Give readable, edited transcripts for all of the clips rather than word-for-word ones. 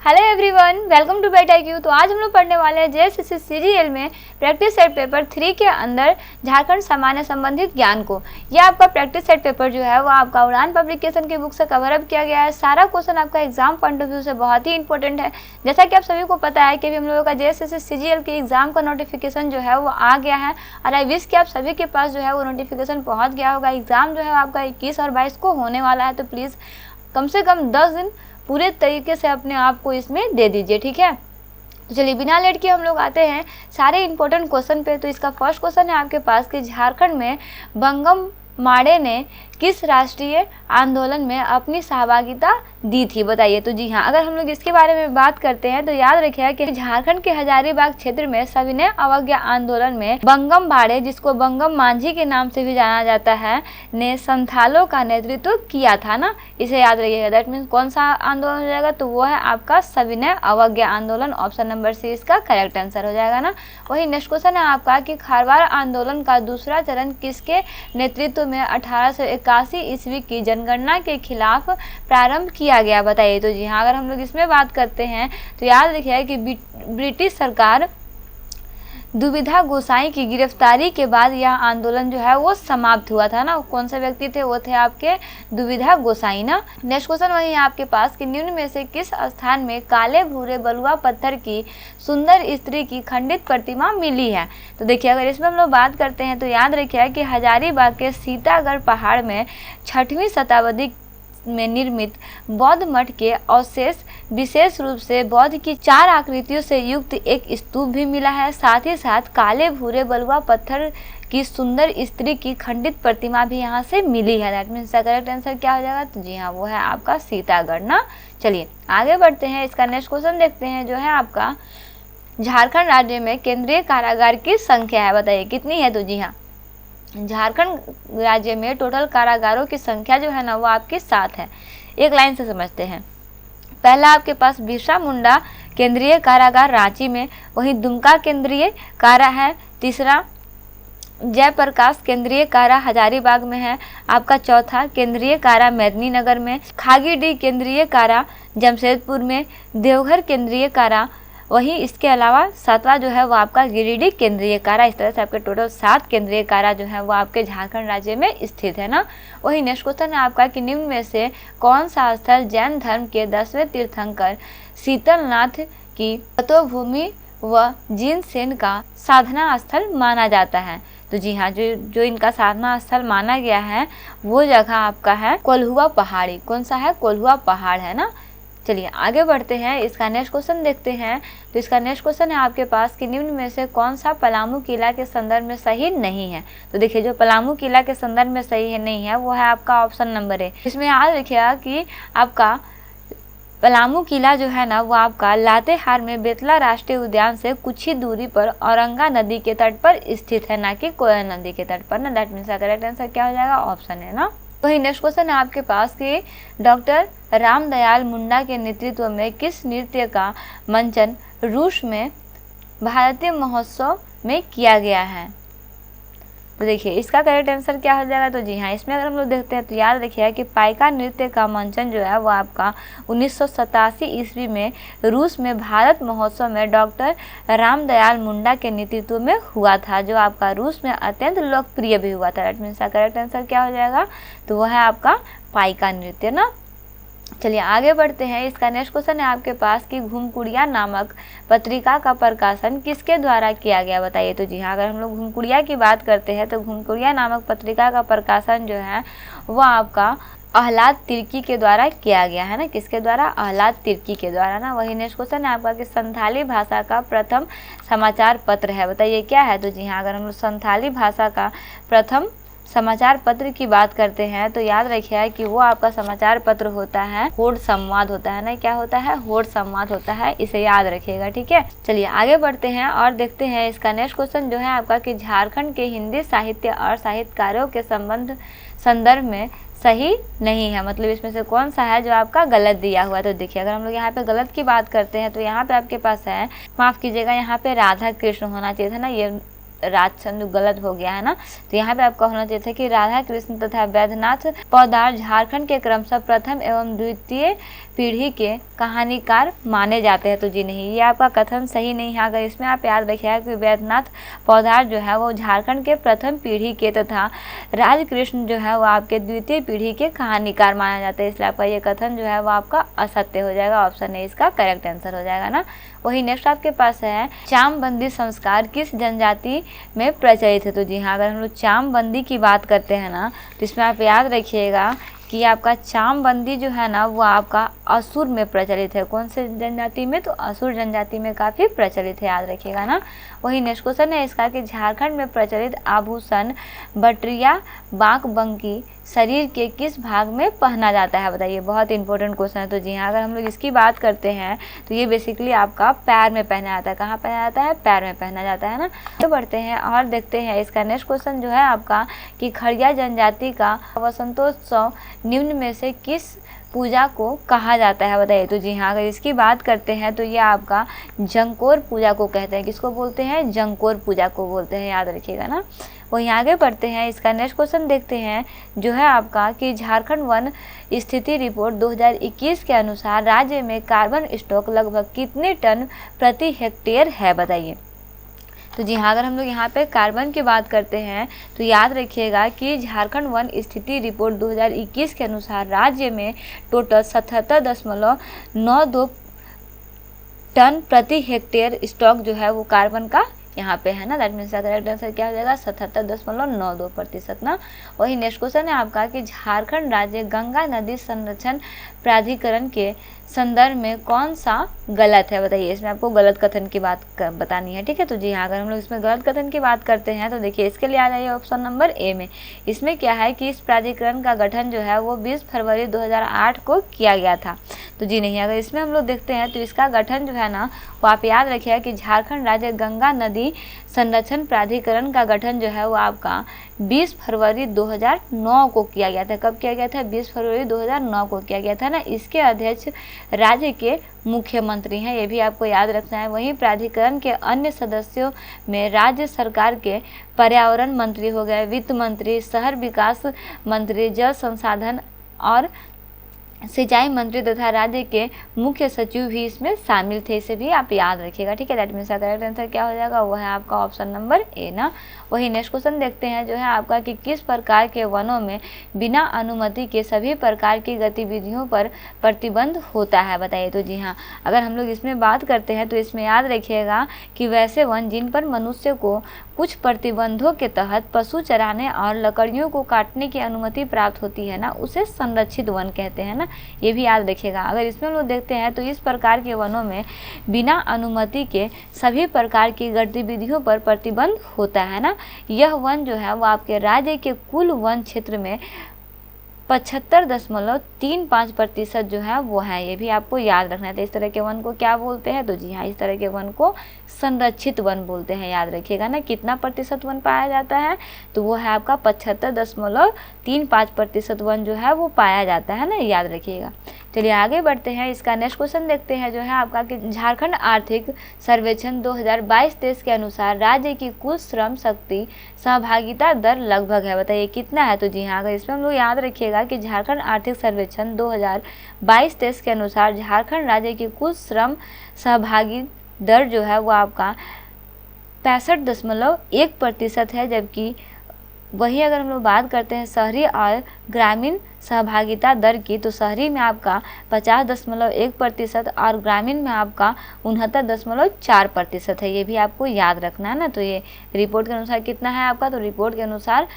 Hello everyone, welcome to bet IQ। तो आज हम लोग पढ़ने वाले हैं JSSC CGL में प्रैक्टिस सेट पेपर 3 के अंदर झारखंड सामान्य संबंधित ज्ञान को। यह आपका प्रैक्टिस सेट पेपर जो है वो आपका उड़ान पब्लिकेशन की बुक से कवर अप किया गया है। सारा क्वेश्चन आपका एग्जाम पॉइंट ऑफ व्यू से बहुत ही इंपॉर्टेंट है। जैसा कि आप सभी को पता है कि अभी हम लोगों का JSSC CGL के एग्जाम का नोटिफिकेशन जो है वो आ गया है और आई विश कि आप सभी के पास जो है वो नोटिफिकेशन पहुँच गया होगा। एग्जाम जो है आपका 21 और 22 को होने वाला है, तो प्लीज़ कम से कम 10 दिन पूरे तरीके से अपने आप को इसमें दे दीजिए, ठीक है। तो चलिए बिना लेट के हम लोग आते हैं सारे इंपॉर्टेंट क्वेश्चन पे। तो इसका फर्स्ट क्वेश्चन है आपके पास कि झारखंड में बंगम माड़े ने किस राष्ट्रीय आंदोलन में अपनी सहभागिता दी थी, बताइए। तो जी हाँ, अगर हम लोग इसके बारे में बात करते हैं तो याद रखिएगा कि झारखंड के हजारीबाग क्षेत्र में सविनय अवज्ञा आंदोलन में बंगम बाड़े, जिसको बंगम मांझी के नाम से भी जाना जाता है, ने संथालों का नेतृत्व किया था ना। इसे याद रखिएगा। दैट मीन्स कौन सा आंदोलन हो जाएगा, तो वो है आपका सविनय अवज्ञा आंदोलन। ऑप्शन नंबर सी इसका करेक्ट आंसर हो जाएगा ना। वही नेक्स्ट क्वेश्चन है आपका कि खारवाड़ आंदोलन का दूसरा चरण किसके नेतृत्व में 1881 ईस्वी की जनगणना के खिलाफ प्रारंभ किया गया, बताइए। तो जी हाँ, अगर हम लोग इसमें बात करते हैं तो याद रखिए कि ब्रिटिश सरकार दुविधा गोसाई की गिरफ्तारी के बाद यह आंदोलन जो है वो समाप्त हुआ था ना। कौन से व्यक्ति थे, वो थे आपके दुविधा गोसाई ना। नेक्स्ट क्वेश्चन वही है आपके पास कि निम्न में से किस स्थान में काले भूरे बलुआ पत्थर की सुंदर स्त्री की खंडित प्रतिमा मिली है। तो देखिए, अगर इसमें हम लोग बात करते हैं तो याद रखिए कि हजारीबाग के सीतागढ़ पहाड़ में 6वीं शताब्दी में निर्मित बौद्ध मठ के अवशेष, विशेष रूप से बौद्ध की 4 आकृतियों से युक्त एक स्तूप भी मिला है। साथ ही साथ काले भूरे बलुआ पत्थर की सुंदर स्त्री की खंडित प्रतिमा भी यहाँ से मिली है। दैट मीन्स करेक्ट आंसर क्या हो जाएगा, तो जी हाँ, वो है आपका सीतागढ़ ना। चलिए आगे बढ़ते हैं। इसका नेक्स्ट क्वेश्चन देखते हैं जो है आपका झारखंड राज्य में केंद्रीय कारागार की संख्या है, बताइए कितनी है। तो जी हाँ, झारखंड राज्य में टोटल कारागारों की संख्या जो है ना वो आपकी 7 है। एक लाइन से समझते हैं। पहला आपके पास बिरसा मुंडा केंद्रीय कारागार रांची में, वहीं दुमका केंद्रीय कारा है। तीसरा जयप्रकाश केंद्रीय कारा हजारीबाग में है। आपका चौथा केंद्रीय कारा मेदिनीनगर में, खागीडीह केंद्रीय कारा जमशेदपुर में, देवघर केंद्रीय कारा, वहीं इसके अलावा 7वां जो है वो आपका गिरिडीह केंद्रीय कारा। इस तरह से आपके टोटल 7 केंद्रीय कारा जो है वो आपके झारखंड राज्य में स्थित है ना। वही नेक्स्ट क्वेश्चन है आपका कि निम्न में से कौन सा स्थल जैन धर्म के 10वें तीर्थंकर शीतलनाथ की तपोभूमि व जीन सेन का साधना स्थल माना जाता है। तो जी हाँ, जो इनका साधना स्थल माना गया है वो जगह आपका है कोल्हुआ पहाड़ी। कौन सा है, कोल्हुआ पहाड़ है ना। चलिए आगे बढ़ते हैं। इसका नेक्स्ट क्वेश्चन देखते हैं। तो इसका नेक्स्ट क्वेश्चन है आपके पास कि निम्न में से कौन सा पलामू किला के संदर्भ में सही नहीं है। तो देखिए, जो पलामू किला के संदर्भ में सही है नहीं है वो है आपका ऑप्शन नंबर ए। इसमें याद रखिएगा कि आपका पलामू किला जो है ना वो आपका लातेहार में बेतला राष्ट्रीय उद्यान से कुछ ही दूरी पर औरंगा नदी के तट पर स्थित है, ना कि कोयल नदी के तट पर ना। दैट मीन्स करेक्ट आंसर क्या हो जाएगा, ऑप्शन है ना। वही नेक्स्ट क्वेश्चन है आपके पास कि डॉक्टर रामदयाल मुंडा के नेतृत्व में किस नृत्य का मंचन रूस में भारतीय महोत्सव में किया गया है। तो देखिए, इसका करेक्ट आंसर क्या हो जाएगा, तो जी हाँ, इसमें अगर हम लोग देखते हैं तो याद रखिए कि पाइका नृत्य का मंचन जो है वो आपका 1987 ईस्वी में रूस में भारत महोत्सव में डॉक्टर रामदयाल मुंडा के नेतृत्व में हुआ था, जो आपका रूस में अत्यंत लोकप्रिय भी हुआ था। दैट मीन्स करेक्ट आंसर क्या हो जाएगा, तो वह है आपका पाइका नृत्य ना। चलिए आगे बढ़ते हैं। इसका नेक्स्ट क्वेश्चन है आपके पास कि घुमकुड़िया नामक पत्रिका का प्रकाशन किसके द्वारा किया गया, बताइए। तो जी हाँ, अगर हम लोग घुमकुड़िया की बात करते हैं तो घुमकुड़िया नामक पत्रिका का प्रकाशन जो है वो आपका आह्लाद तिर्की के द्वारा किया गया है ना। किसके द्वारा, आह्लाद तिर्की के द्वारा ना। वही नेक्स्ट क्वेश्चन है आपका कि संथाली भाषा का प्रथम समाचार पत्र है, बताइए क्या है। तो जी हाँ, अगर हम लोग संथाली भाषा का प्रथम समाचार पत्र की बात करते हैं तो याद रखिए कि वो आपका समाचार पत्र होता है होड़ संवाद होता है ना। क्या होता है, होड़ संवाद होता है, इसे याद रखिएगा, ठीक है। चलिए आगे बढ़ते हैं और देखते हैं। इसका नेक्स्ट क्वेश्चन जो है आपका कि झारखंड के हिंदी साहित्य और साहित्यकारों के संदर्भ में सही नहीं है, मतलब इसमें से कौन सा है जो आपका गलत दिया हुआ है। तो देखिए, अगर हम लोग यहाँ पे गलत की बात करते हैं तो यहाँ पे आपके पास है, माफ कीजिएगा, यहाँ पे राधा कृष्ण होना चाहिए था ना, ये राजचंद्र गलत हो गया है ना। तो यहाँ पे आपका होना चाहिए था कि राधा कृष्ण तथा वैद्यनाथ पौदार झारखंड के क्रमशः प्रथम एवं द्वितीय पीढ़ी के कहानीकार माने जाते हैं। तो जी नहीं, ये आपका कथन सही नहीं है। अगर इसमें आप याद रखिएगा कि वैद्यनाथ पौधार जो है वो झारखंड के प्रथम पीढ़ी के तथा राजकृष्ण जो है वो आपके द्वितीय पीढ़ी के कहानीकार माना जाता है, इसलिए आपका ये कथन जो है वो आपका असत्य हो जाएगा। ऑप्शन ए इसका करेक्ट आंसर हो जाएगा ना। वही नेक्स्ट आपके पास है, चामबंदी संस्कार किस जनजाति में प्रचलित है। तो जी हाँ, अगर हम लोग चामबंदी की बात करते हैं ना, तो इसमें आप याद रखिएगा कि आपका चामबंदी जो है ना वो आपका असुर में प्रचलित है। कौन से जनजाति में? तो असुर जनजाति में काफ़ी प्रचलित है, याद रखिएगा ना। वही नेक्स्ट क्वेश्चन है इसका कि झारखंड में प्रचलित आभूषण बटरिया बांकबंकी शरीर के किस भाग में पहना जाता है, बताइए। बहुत इंपॉर्टेंट क्वेश्चन है। तो जी हाँ, अगर हम लोग इसकी बात करते हैं तो ये बेसिकली आपका पैर में पहना जाता है। कहाँ पहना जाता है? पैर में पहना जाता है ना। तो बढ़ते हैं और देखते हैं इसका नेक्स्ट क्वेश्चन जो है आपका कि खड़िया जनजाति का वसंतोत्सव निम्न में से किस पूजा को कहा जाता है, बताइए। तो जी हाँ, अगर इसकी बात करते हैं तो ये आपका जंकोर पूजा को कहते हैं। किसको बोलते हैं? जंकोर पूजा को बोलते हैं, याद रखिएगा ना। वहीं आगे बढ़ते हैं, इसका नेक्स्ट क्वेश्चन देखते हैं जो है आपका कि झारखंड वन स्थिति रिपोर्ट 2021 के अनुसार राज्य में कार्बन स्टॉक लगभग कितने टन प्रति हेक्टेयर है, बताइए। तो जी हाँ, अगर हम लोग यहाँ पे कार्बन की बात करते हैं तो याद रखिएगा कि झारखंड वन स्थिति रिपोर्ट 2021 के अनुसार राज्य में टोटल 77.92 टन प्रति हेक्टेयर स्टॉक जो है वो कार्बन का यहाँ पे है ना। दैट मीन्स करेक्ट आंसर क्या हो जाएगा? 77.92% ना। वही नेक्स्ट क्वेश्चन है आपका कि झारखंड राज्य गंगा नदी संरक्षण प्राधिकरण के संदर्भ में कौन सा गलत है, बताइए। इसमें आपको गलत कथन की बात बतानी है, ठीक है। तो जी हाँ, अगर हम लोग इसमें गलत कथन की बात करते हैं तो देखिए इसके लिए आ जाइए ऑप्शन नंबर ए में। इसमें क्या है कि इस प्राधिकरण का गठन जो है वो 20 फरवरी 2008 को किया गया था। तो जी नहीं, अगर इसमें हम लोग देखते हैं तो इसका गठन जो है ना वो आप याद रखिएगा कि झारखंड राज्य गंगा नदी संरक्षण प्राधिकरण का गठन जो है वो आपका 20 फरवरी 2009 को किया गया था। कब किया गया था? 20 फरवरी 2009 को किया गया था ना। इसके अध्यक्ष राज्य के मुख्यमंत्री हैं, ये भी आपको याद रखना है। वहीं प्राधिकरण के अन्य सदस्यों में राज्य सरकार के पर्यावरण मंत्री हो गए, वित्त मंत्री, शहर विकास मंत्री, जल संसाधन और सिंचाई मंत्री तथा राज्य के मुख्य सचिव भी इसमें शामिल थे। इसे भी आप याद रखिएगा, ठीक है। दैट मीन्स करेक्ट आंसर क्या हो जाएगा? वो है आपका ऑप्शन नंबर ए ना। वही नेक्स्ट क्वेश्चन देखते हैं जो है आपका कि किस प्रकार के वनों में बिना अनुमति के सभी प्रकार की गतिविधियों पर प्रतिबंध होता है, बताइए। तो जी हाँ, अगर हम लोग इसमें बात करते हैं तो इसमें याद रखिएगा कि वैसे वन जिन पर मनुष्य को कुछ प्रतिबंधों के तहत पशु चराने और लकड़ियों को काटने की अनुमति प्राप्त होती है ना, उसे संरक्षित वन कहते हैं ना, ये भी याद रखिएगा। अगर इसमें हम लोग देखते हैं तो इस प्रकार के वनों में बिना अनुमति के सभी प्रकार की गतिविधियों पर प्रतिबंध होता है ना। यह वन जो है वो आपके राज्य के कुल वन क्षेत्र में 75.35% जो है वो है, ये भी आपको याद रखना है। तो इस तरह के वन को क्या बोलते हैं? तो जी हाँ, इस तरह के वन को संरक्षित वन बोलते हैं, याद रखिएगा ना। कितना प्रतिशत वन पाया जाता है? तो वो है आपका 75.35% वन जो है वो पाया जाता है ना, याद रखिएगा। चलिए आगे बढ़ते हैं, इसका नेक्स्ट क्वेश्चन देखते हैं जो है आपका कि झारखंड आर्थिक सर्वेक्षण 2022-23 के अनुसार राज्य की कुल श्रम शक्ति सहभागिता दर लगभग है, बताइए कितना है। तो जी हाँ, अगर इसमें हम लोग याद रखिएगा कि झारखंड आर्थिक सर्वेक्षण 2022-23 के अनुसार झारखंड राज्य की कुल श्रम सहभागी दर जो है वो आपका 65.1% है। जबकि वही अगर हम लोग बात करते हैं शहरी और ग्रामीण सहभागिता दर की, तो शहरी में आपका 50.1% और ग्रामीण में आपका 69.4% है, ये भी आपको याद रखना है ना। तो ये रिपोर्ट के अनुसार कितना है आपका? तो रिपोर्ट के अनुसार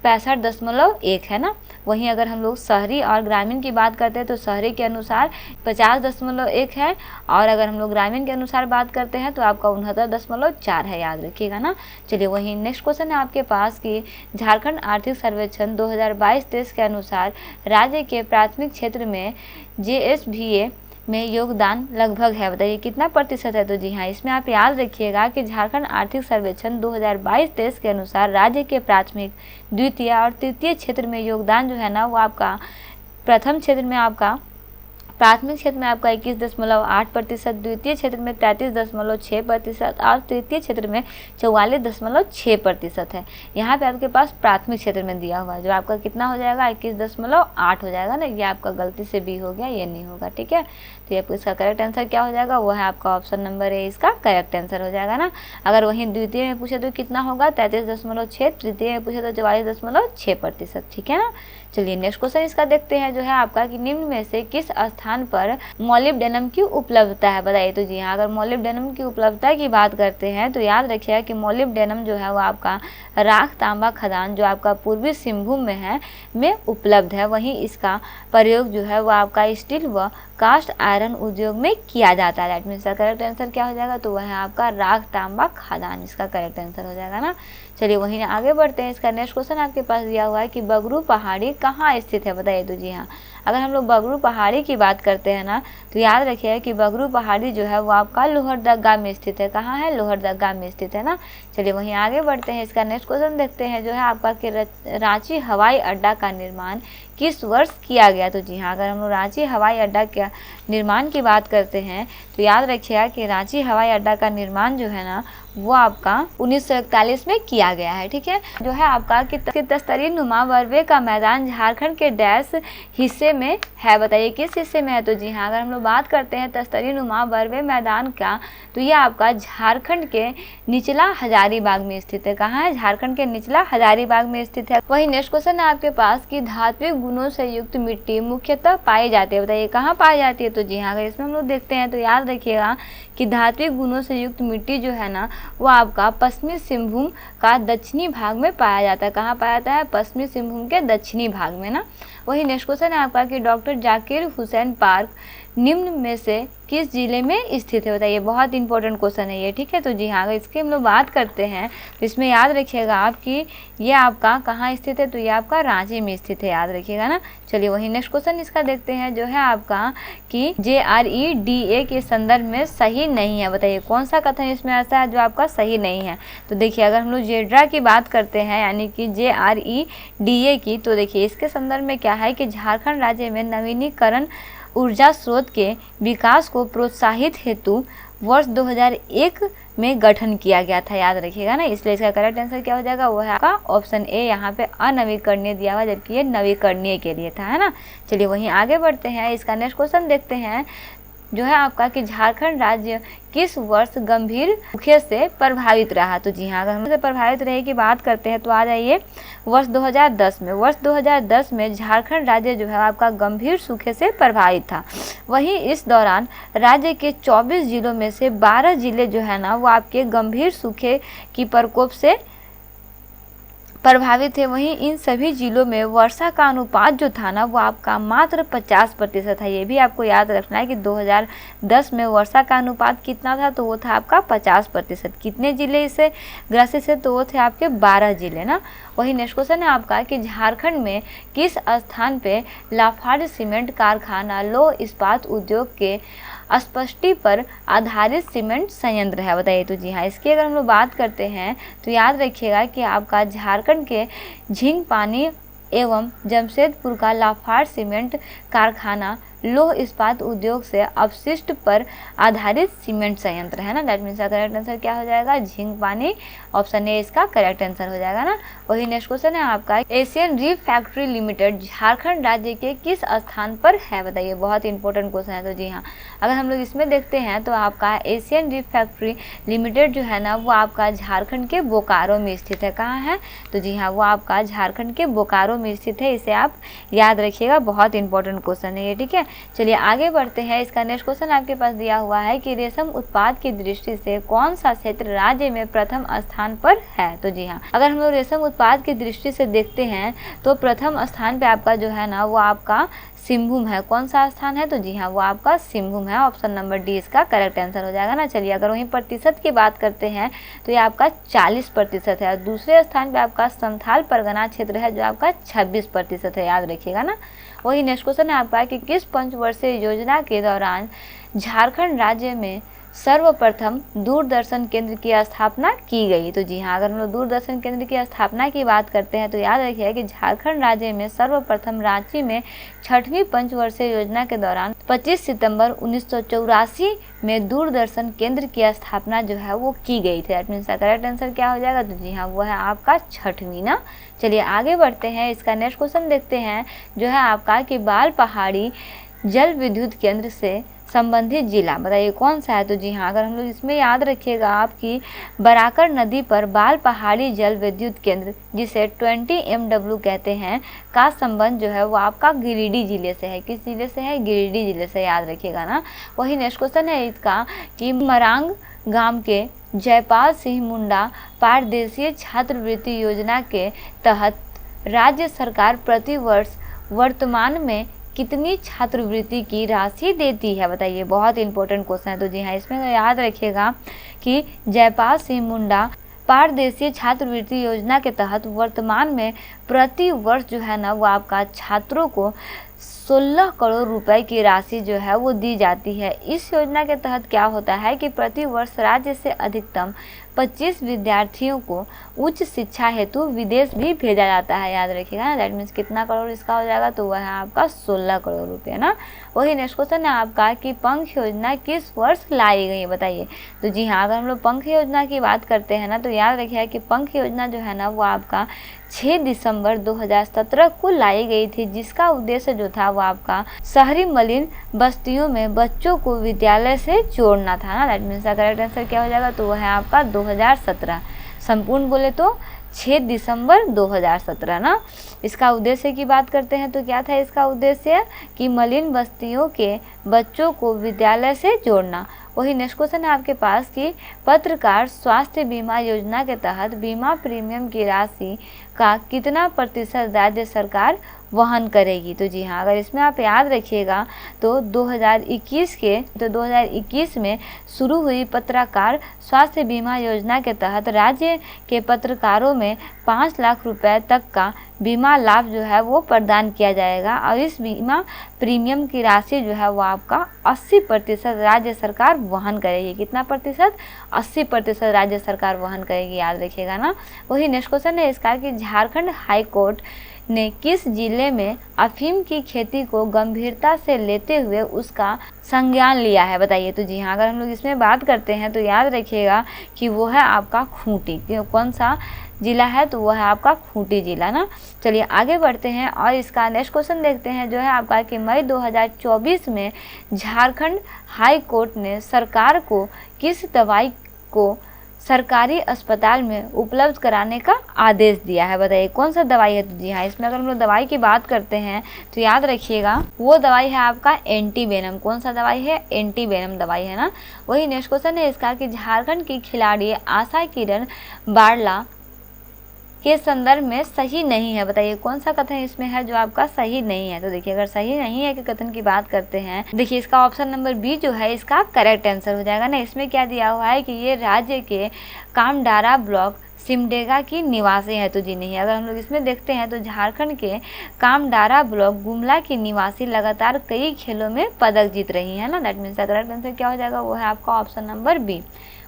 65.1 है ना। वहीं अगर हम लोग शहरी और ग्रामीण की बात करते हैं तो शहरी के अनुसार 50.1 है और अगर हम लोग ग्रामीण के अनुसार बात करते हैं तो आपका 69.4 है, याद रखिएगा ना। चलिए वहीं नेक्स्ट क्वेश्चन है आपके पास कि झारखंड आर्थिक सर्वेक्षण 2022-23 के अनुसार राज्य के प्राथमिक क्षेत्र में JSVA में योगदान लगभग है, बताइए कितना प्रतिशत है। तो जी हाँ, इसमें आप याद रखिएगा कि झारखंड आर्थिक सर्वेक्षण 2022-23 के अनुसार राज्य के प्राथमिक, द्वितीय और तृतीय क्षेत्र में योगदान जो है ना वो आपका प्रथम क्षेत्र में आपका प्राथमिक क्षेत्र में आपका 21.8%, द्वितीय क्षेत्र में 33.6% और तृतीय क्षेत्र में 44.6% है। यहाँ पे आपके पास प्राथमिक क्षेत्र में दिया हुआ है, जो आपका कितना हो जाएगा 21.8 हो जाएगा ना, ये आपका गलती से बी हो गया, ये नहीं होगा, ठीक है। तो ये इसका करेक्ट आंसर क्या हो जाएगा, वो है आपका ऑप्शन नंबर ए, इसका करेक्ट आंसर हो जाएगा ना। अगर वहीं द्वितीय में पूछे तो कितना होगा 33.6, तृतीय में पूछे तो 44.6%, ठीक है ना। चलिए नेक्स्ट क्वेश्चन इसका देखते हैं, जो है आपका कि निम्न में से किस स्थान पर मोलिब्डेनम की उपलब्धता है, बताइए। तो जी हाँ, अगर मोलिब्डेनम की उपलब्धता की बात करते हैं तो याद रखिएगा कि मोलिब्डेनम जो है वो आपका राख तांबा खदान जो आपका पूर्वी सिंहभूम में है में उपलब्ध है। वहीं इसका प्रयोग जो है वो आपका स्टील व कास्ट आयरन उद्योग में किया जाता है। दैट मीन्स का करेक्ट आंसर क्या हो जाएगा, तो वह है आपका राख तांबा खदान, इसका करेक्ट आंसर हो जाएगा ना। चलिए वहीं आगे बढ़ते हैं। इसका नेक्स्ट क्वेश्चन आपके पास दिया हुआ है कि बगरू पहाड़ी कहाँ स्थित है, बताइए। तो जी हाँ, अगर हम लोग बगरू पहाड़ी की बात करते हैं ना, तो याद रखिए कि बगरू पहाड़ी जो है वो आपका लोहरदगा में स्थित है। कहाँ है, लोहरदगा में स्थित है ना। चलिए वहीं आगे बढ़ते हैं। इसका नेक्स्ट क्वेश्चन देखते हैं, जो है आपका कि रांची हवाई अड्डा का निर्माण किस वर्ष किया गया। तो जी हाँ, अगर हम लोग रांची हवाई अड्डा के निर्माण की बात करते हैं तो याद रखिएगा कि रांची हवाई अड्डा का निर्माण जो है ना वो आपका 1941 में किया गया है, ठीक है। जो है आपका कि तस्तरी नुमा वर्वे का मैदान झारखंड के डैश हिस्से में है, बताइए किस हिस्से में है। तो जी हाँ, अगर हम लोग बात करते हैं तस्तरी नुमा वर्वे मैदान का, तो ये आपका झारखंड के निचला हजारीबाग में स्थित है। कहाँ है, झारखंड के निचला हजारीबाग में स्थित है। वही नेक्स्ट क्वेश्चन है आपके पास कि धात्विक गुणों से युक्त मिट्टी मुख्यतः पाई जाती है, बताइए कहाँ पाई जाती है। तो जी हाँ, अगर इसमें हम लोग देखते हैं तो याद रखिएगा कि धात्विक गुणों से युक्त मिट्टी जो है ना वो आपका पश्चिमी सिंहभूम का दक्षिणी भाग में पाया जाता है। कहाँ पाया जाता है, पश्चिमी सिंहभूम के दक्षिणी भाग में ना। वही नेक्स्ट क्वेश्चन है आपका कि डॉक्टर जाकिर हुसैन पार्क निम्न में से किस जिले में स्थित है, बताइए। बहुत इंपॉर्टेंट क्वेश्चन है ये, ठीक है। तो जी हाँ, अगर इसकी हम लोग बात करते हैं तो इसमें याद रखिएगा आप कि ये आपका कहाँ स्थित है, तो ये आपका रांची में स्थित है, याद रखिएगा ना। चलिए वही नेक्स्ट क्वेश्चन इसका देखते हैं, जो है आपका कि JREDA के संदर्भ में सही नहीं है, बताइए कौन सा कथन इसमें ऐसा है जो आपका सही नहीं है। तो देखिए अगर हम लोग जेड्रा की बात करते हैं यानी कि JREDA की, तो देखिए इसके संदर्भ में क्या है कि झारखंड राज्य में नवीनीकरण ऊर्जा स्रोत के विकास को प्रोत्साहित हेतु वर्ष 2001 में गठन किया गया था, याद रखिएगा ना। इसलिए इसका करेक्ट आंसर क्या हो जाएगा, वो है आपका ऑप्शन ए, यहाँ पे अनवीकरणीय दिया हुआ, जबकि ये नवीकरणीय के लिए था, है ना। चलिए वहीं आगे बढ़ते हैं। इसका नेक्स्ट क्वेश्चन देखते हैं, जो है आपका कि झारखंड राज्य किस वर्ष गंभीर सूखे से प्रभावित रहा। तो जी हाँ, अगर हम से प्रभावित रहे की बात करते हैं तो आ जाइए वर्ष 2010 में। वर्ष 2010 में झारखंड राज्य जो है आपका गंभीर सूखे से प्रभावित था। वहीं इस दौरान राज्य के 24 जिलों में से 12 जिले जो है ना वो आपके गंभीर सूखे की प्रकोप से प्रभावित है। वहीं इन सभी जिलों में वर्षा का अनुपात जो था ना वो आपका मात्र 50% है। ये भी आपको याद रखना है कि 2010 में वर्षा का अनुपात कितना था, तो वो था आपका 50%। कितने जिले इससे ग्रसित है, तो वो थे आपके 12 जिले ना। वही नेक्स्ट क्वेश्चन है आपका कि झारखंड में किस स्थान पे लाफार्ज सीमेंट कारखाना लौह इस्पात उद्योग के अस्पष्टी पर आधारित सीमेंट संयंत्र है, बताइए। तो जी हाँ, इसकी अगर हम लोग बात करते हैं तो याद रखिएगा कि आपका झारखंड के झींग पानी एवं जमशेदपुर का लाफार्ज सीमेंट कारखाना लौह इस्पात उद्योग से अपशिष्ट पर आधारित सीमेंट संयंत्र है ना। दैट मीन्स का करेक्ट आंसर क्या हो जाएगा, झींग पानी, ऑप्शन ए इसका करेक्ट आंसर हो जाएगा ना। वही नेक्स्ट क्वेश्चन है आपका Asian reef factory limited Jharkhand राज्य के किस स्थान पर है, बताइए। बहुत इंपॉर्टेंट क्वेश्चन है। तो जी हाँ, अगर हम लोग इसमें देखते हैं तो आपका एशियन रीफ फैक्ट्री लिमिटेड जो है ना वो आपका झारखंड के बोकारो में स्थित है। कहाँ है, तो जी हाँ, वो आपका झारखंड के बोकारो में स्थित है। इसे आप याद रखिएगा, बहुत इंपॉर्टेंट क्वेश्चन है ये, ठीक है। चलिए आगे बढ़ते हैं। इसका नेक्स्ट क्वेश्चन आपके पास दिया हुआ है कि रेशम उत्पाद की दृष्टि से कौन सा क्षेत्र राज्य में प्रथम स्थान पर है। तो जी हाँ, अगर हम लोग रेशम उत्पाद की दृष्टि से देखते हैं तो प्रथम स्थान पे आपका जो है ना वो आपका सिंहभूम है। कौन सा स्थान है, तो जी हाँ, वो आपका सिंहभूम है। ऑप्शन नंबर डी इसका करेक्ट आंसर हो जाएगा ना। चलिए अगर वहीं प्रतिशत की बात करते हैं तो ये आपका 40% है और दूसरे स्थान पे आपका संथाल परगना क्षेत्र है जो आपका 26% है, याद रखिएगा ना। वही नेक्स्ट क्वेश्चन है आपका कि किस पंचवर्षीय योजना के दौरान झारखंड राज्य में सर्वप्रथम दूरदर्शन केंद्र की स्थापना की गई। तो जी हाँ, अगर हम लोग दूरदर्शन केंद्र की स्थापना की बात करते हैं तो याद रखिए कि झारखंड राज्य में सर्वप्रथम रांची में 6वीं पंचवर्षीय योजना के दौरान 25 सितंबर 1984 में दूरदर्शन केंद्र की स्थापना जो है वो की गई थी। दैट मीन्स करेक्ट आंसर क्या हो जाएगा? तो जी हाँ, वो है आपका 6वीं ना। चलिए आगे बढ़ते हैं, इसका नेक्स्ट क्वेश्चन देखते हैं जो है आपका कि बाल पहाड़ी जल विद्युत केंद्र से संबंधित जिला बताइए कौन सा है? तो जी हाँ, अगर हम लोग इसमें याद रखिएगा आपकी बराकर नदी पर बाल पहाड़ी जल विद्युत केंद्र जिसे 20 MW कहते हैं का संबंध जो है वो आपका गिरिडीह जिले से है। किस जिले से है? गिरिडीह जिले से, याद रखिएगा ना। वही नेक्स्ट क्वेश्चन है इसका कि मरांग गांव के जयपाल सिंह मुंडा पारदेशीय छात्रवृत्ति योजना के तहत राज्य सरकार प्रति वर्ष वर्तमान में कितनी छात्रवृत्ति की राशि देती है? बताइए, बहुत इंपॉर्टेंट क्वेश्चन है। तो जी हाँ, इसमें याद रखिएगा कि जयपाल सिंह मुंडा पारदेशीय छात्रवृत्ति योजना के तहत वर्तमान में प्रति वर्ष जो है ना वो आपका छात्रों को 16 करोड़ रुपए की राशि जो है वो दी जाती है। इस योजना के तहत क्या होता है कि प्रति वर्ष राज्य से अधिकतम 25 विद्यार्थियों को उच्च शिक्षा हेतु विदेश भी भेजा जाता है। याद रखिएगा ना, दैट मीन्स कितना करोड़ इसका हो जाएगा? तो वह है आपका 16 करोड़ रुपये ना। वही नेक्स्ट क्वेश्चन है आपका कि पंख योजना किस वर्ष लाई गई? बताइए। तो जी हाँ, अगर हम लोग पंख योजना की बात करते हैं ना तो याद रखिएगा कि पंख योजना जो है ना वो आपका 6 दिसंबर 2017 को लाई गई थी, जिसका उद्देश्य जो था वो आपका शहरी मलिन बस्तियों में बच्चों को विद्यालय से जोड़ना था ना। दैट मीन्स करेक्ट आंसर क्या हो जाएगा? तो वह है आपका 2017। संपूर्ण बोले तो 6 दिसंबर 2017 ना। इसका उद्देश्य की बात करते हैं तो क्या था इसका उद्देश्य? कि मलिन बस्तियों के बच्चों को विद्यालय से जोड़ना। वही नेक्स्ट क्वेश्चन है आपके पास कि पत्रकार स्वास्थ्य बीमा योजना के तहत बीमा प्रीमियम की राशि का कितना प्रतिशत राज्य सरकार वहन करेगी? तो जी हाँ, अगर इसमें आप याद रखिएगा तो 2021 में शुरू हुई पत्रकार स्वास्थ्य बीमा योजना के तहत राज्य के पत्रकारों में 5 लाख रुपए तक का बीमा लाभ जो है वो प्रदान किया जाएगा और इस बीमा प्रीमियम की राशि जो है वो आपका 80% राज्य सरकार वहन करेगी। कितना प्रतिशत? 80% राज्य सरकार वहन करेगी, याद रखिएगा ना। वही नेक्स्ट क्वेश्चन है इसका कि झारखंड हाई कोर्ट ने किस जिले में अफीम की खेती को गंभीरता से लेते हुए उसका संज्ञान लिया है? बताइए। तो जी हाँ, अगर हम लोग इसमें बात करते हैं तो याद रखिएगा कि वो है आपका खूंटी। कौन सा जिला है? तो वह है आपका खूंटी जिला ना। चलिए आगे बढ़ते हैं और इसका नेक्स्ट क्वेश्चन देखते हैं जो है आपका कि मई 2024 में झारखंड हाई कोर्ट ने सरकार को किस दवाई को सरकारी अस्पताल में उपलब्ध कराने का आदेश दिया है? बताइए कौन सा दवाई है? तो जी हाँ, इसमें अगर हम लोग दवाई की बात करते हैं तो याद रखिएगा वो दवाई है आपका एंटीवेनम। कौन सा दवाई है? एंटीवेनम दवाई है ना। वही नेक्स्ट क्वेश्चन है इसका कि झारखंड की खिलाड़ी आशा किरण बारला के संदर्भ में सही नहीं है। बताइए कौन सा कथन इसमें है जो आपका सही नहीं है? तो देखिए, अगर सही नहीं है कि कथन की बात करते हैं, देखिए इसका ऑप्शन नंबर बी जो है इसका करेक्ट आंसर हो जाएगा ना। इसमें क्या दिया हुआ है कि ये राज्य के कामडारा ब्लॉक सिमडेगा की निवासी है। तो जी नहीं, अगर हम लोग इसमें देखते हैं तो झारखंड के कामडारा ब्लॉक गुमला की निवासी लगातार कई खेलों में पदक जीत रही है ना। दैट मीन्स करेक्ट आंसर क्या हो जाएगा? वो है आपका ऑप्शन नंबर बी।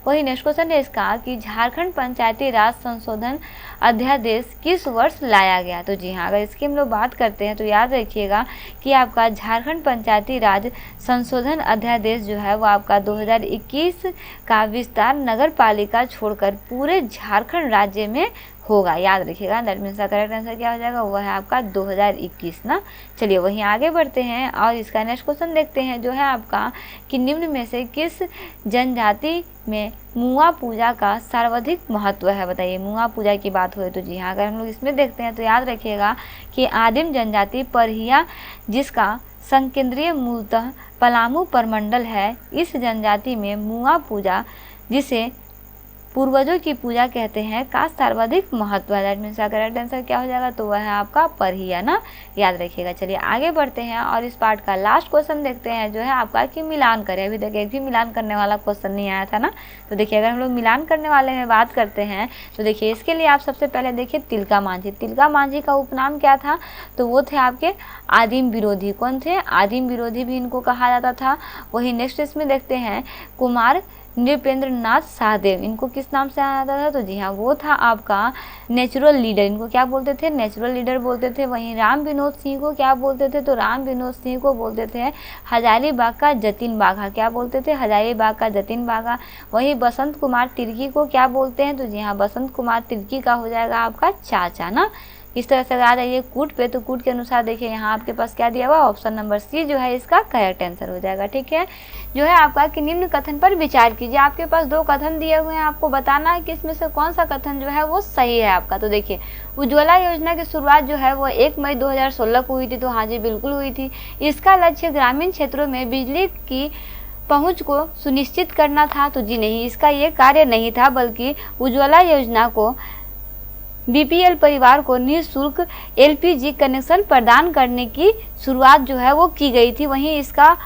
वही नेक्स्ट क्वेश्चन है इसका कि झारखंड पंचायती राज संशोधन अध्यादेश किस वर्ष लाया गया? तो जी हाँ, अगर इसकी हम लोग बात करते हैं तो याद रखिएगा कि आपका झारखंड पंचायती राज संशोधन अध्यादेश जो है वो आपका 2021 का विस्तार नगर पालिका छोड़कर पूरे झारखंड राज्य में होगा। याद रखिएगा, दैट मीन्स का करेक्ट आंसर क्या हो जाएगा? वो है आपका 2021 ना। चलिए वहीं आगे बढ़ते हैं और इसका नेक्स्ट क्वेश्चन देखते हैं जो है आपका कि निम्न में से किस जनजाति में मुआ पूजा का सर्वाधिक महत्व है? बताइए। मुआ पूजा की बात हो तो जी हाँ, अगर हम लोग इसमें देखते हैं तो याद रखिएगा कि आदिम जनजाति परहिया जिसका संकेंद्रीय मूलतः पलामू प्रमंडल है, इस जनजाति में मुआ पूजा जिसे पूर्वजों की पूजा कहते हैं का सर्वाधिक महत्व है। दैट मीन्स करेक्ट आंसर क्या हो जाएगा, तो वह है आपका पर ही, है ना, याद रखिएगा। चलिए आगे बढ़ते हैं और इस पार्ट का लास्ट क्वेश्चन देखते हैं जो है आपका कि मिलान करें। अभी तक एक भी मिलान करने वाला क्वेश्चन नहीं आया था ना, तो देखिए अगर हम लोग मिलान करने वाले में बात करते हैं तो देखिए इसके लिए आप सबसे पहले देखिए तिलका मांझी। तिलका मांझी का उपनाम क्या था, तो वो थे आपके आदिम विरोधी। कौन थे, आदिम विरोधी भी इनको कहा जाता था। वही नेक्स्ट इसमें देखते हैं कुमार नृपेंद्र नाथ शाहदेव, इनको किस नाम से आया जाता था, तो जी हाँ वो था आपका नेचुरल लीडर। इनको क्या बोलते थे, नेचुरल लीडर बोलते थे। वहीं राम विनोद सिंह को क्या बोलते थे, तो राम विनोद सिंह को बोलते थे हजारीबाग का जतिन बाघा। क्या बोलते थे, हजारीबाग का जतिन बाघा। वहीं बसंत कुमार तिर्की को क्या बोलते हैं, तो जी हाँ बसंत कुमार तिर्की का हो जाएगा आपका चाचा ना। इस तरह से आ जाइए कूट पे, तो कूट के अनुसार देखिए यहाँ आपके पास क्या दिया हुआ, ऑप्शन नंबर सी जो है इसका करेक्ट आंसर हो जाएगा। ठीक है, जो है आपका कि निम्न कथन पर विचार कीजिए। आपके पास 2 कथन दिए हुए हैं, आपको बताना है कि इसमें से कौन सा कथन जो है वो सही है आपका। तो देखिए उज्ज्वला योजना की शुरुआत जो है वो 1 मई 2016 को हुई थी, तो हाँ जी बिल्कुल हुई थी। इसका लक्ष्य ग्रामीण क्षेत्रों में बिजली की पहुंच को सुनिश्चित करना था, तो जी नहीं, इसका ये कार्य नहीं था, बल्कि उज्ज्वला योजना को बीपीएल परिवार को निःशुल्क एलपीजी कनेक्शन प्रदान करने की शुरुआत जो है वो की गई थी। वहीं इसका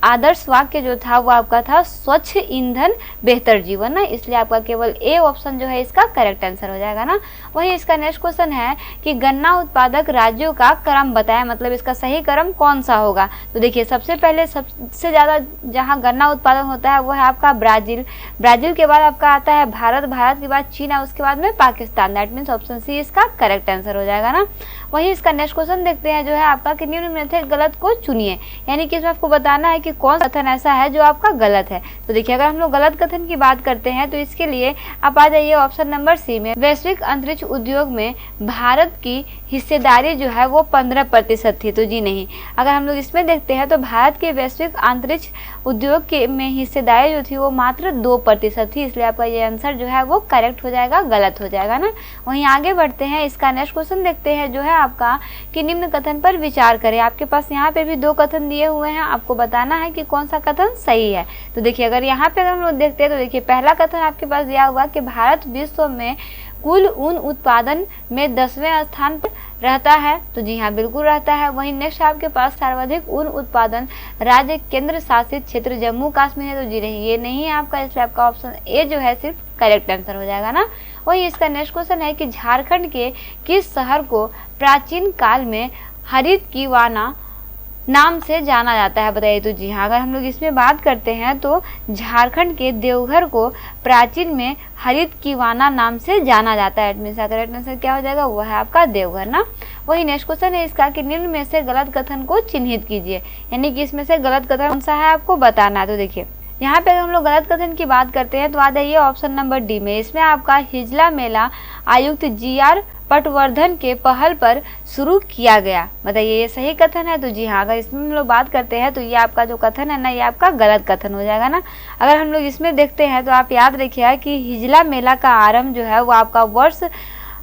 आदर्श वाक्य जो था वो आपका था स्वच्छ ईंधन बेहतर जीवन ना, इसलिए आपका केवल ए ऑप्शन जो है इसका करेक्ट आंसर हो जाएगा ना। वहीं इसका नेक्स्ट क्वेश्चन है कि गन्ना उत्पादक राज्यों का क्रम बताएं, मतलब इसका सही क्रम कौन सा होगा। तो देखिए सबसे पहले सबसे ज़्यादा जहां गन्ना उत्पादन होता है वो है आपका ब्राज़ील। ब्राज़ील के बाद आपका आता है भारत, भारत के बाद चीन और उसके बाद में Pakistan. That means option C इसका करेक्ट आंसर हो जाएगा ना। वहीं इसका नेक्स्ट क्वेश्चन देखते हैं जो है आपका कि निम्न में से गलत को चुनिए, यानी कि इसमें आपको बताना है कि कौन सा कथन ऐसा है जो आपका गलत है। तो देखिए अगर हम लोग गलत कथन की बात करते हैं तो इसके लिए आप आ जाइए ऑप्शन नंबर सी में। वैश्विक अंतरिक्ष उद्योग में भारत की हिस्सेदारी जो है वो 15% थी, तो जी नहीं। अगर हम लोग इसमें देखते हैं तो भारत के वैश्विक अंतरिक्ष उद्योग के में हिस्सेदारी जो थी वो मात्र 2% थी, इसलिए आपका ये आंसर जो है वो करेक्ट हो जाएगा, गलत हो जाएगा ना। वहीं आगे बढ़ते हैं, इसका नेक्स्ट क्वेश्चन देखते हैं जो है आपका कि निम्न कथन पर विचार करें। आपके पास यहाँ पे भी 2 कथन दिए हुए हैं, आपको बताना है कि कौन सा कथन सही है। तो देखिए अगर यहाँ पे अगर हम लोग देखते हैं तो देखिए पहला कथन आपके पास दिया हुआ कि भारत विश्व में कुल ऊन उत्पादन में 10वें स्थान पर रहता है, तो जी हाँ बिल्कुल रहता है। वहीं नेक्स्ट आपके पास सर्वाधिक ऊन उत्पादन राज्य केंद्र शासित क्षेत्र जम्मू कश्मीर है, तो जी नहीं, ये नहीं है आपका, इसलिए आपका ऑप्शन ए जो है सिर्फ करेक्ट आंसर हो जाएगा ना। वही इसका नेक्स्ट क्वेश्चन है कि झारखंड के किस शहर को प्राचीन काल में हरित कीवाना नाम से जाना जाता है, बताइए। तो जी हाँ अगर हम लोग इसमें बात करते हैं तो झारखंड के देवघर को प्राचीन में हरित कीवाना नाम से जाना जाता है। एडमिन का करेक्ट आंसर क्या हो जाएगा, वो है आपका देवघर ना। वही नेक्स्ट क्वेश्चन है इसका कि निम्न में से गलत कथन को चिन्हित कीजिए, यानी कि इसमें से गलत कथन कौन सा है आपको बताना है। तो देखिए यहाँ पे अगर हम लोग गलत कथन की बात करते हैं तो आ जाइए ऑप्शन नंबर डी में। इसमें आपका हिजला मेला आयुक्त GR पटवर्धन के पहल पर शुरू किया गया, बताइए ये सही कथन है। तो जी हाँ अगर इसमें हम लोग बात करते हैं तो ये आपका जो कथन है ना ये आपका गलत कथन हो जाएगा ना। अगर हम लोग इसमें देखते हैं तो आप याद रखिएगा कि हिजला मेला का आरंभ जो है वो आपका वर्ष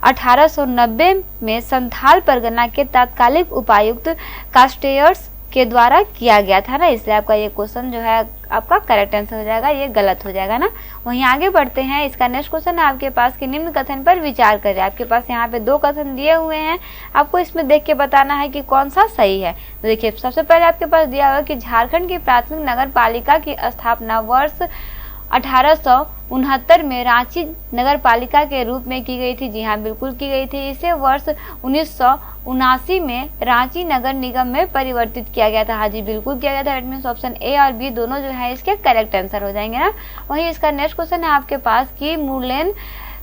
1890 में संथाल परगना के तत्कालिक उपायुक्त कास्टेयर्स के द्वारा किया गया था ना, इसलिए आपका ये क्वेश्चन जो है आपका करेक्ट आंसर हो जाएगा, ये गलत हो जाएगा ना। वहीं आगे बढ़ते हैं, इसका नेक्स्ट क्वेश्चन है आपके पास कि निम्न कथन पर विचार करें। आपके पास यहाँ पे 2 कथन दिए हुए हैं, आपको इसमें देख के बताना है कि कौन सा सही है। तो देखिए सबसे पहले आपके पास दिया हुआ कि झारखंड की प्राथमिक नगर पालिका की स्थापना वर्ष 1869 में रांची नगर पालिका के रूप में की गई थी, जी हाँ बिल्कुल की गई थी। इसे वर्ष 1979 में रांची नगर निगम में परिवर्तित किया गया था, हाँ जी बिल्कुल किया गया था। दैट मीन्स ऑप्शन ए और बी दोनों जो है इसके करेक्ट आंसर हो जाएंगे ना। वहीं इसका नेक्स्ट क्वेश्चन है आपके पास कि मुरलेन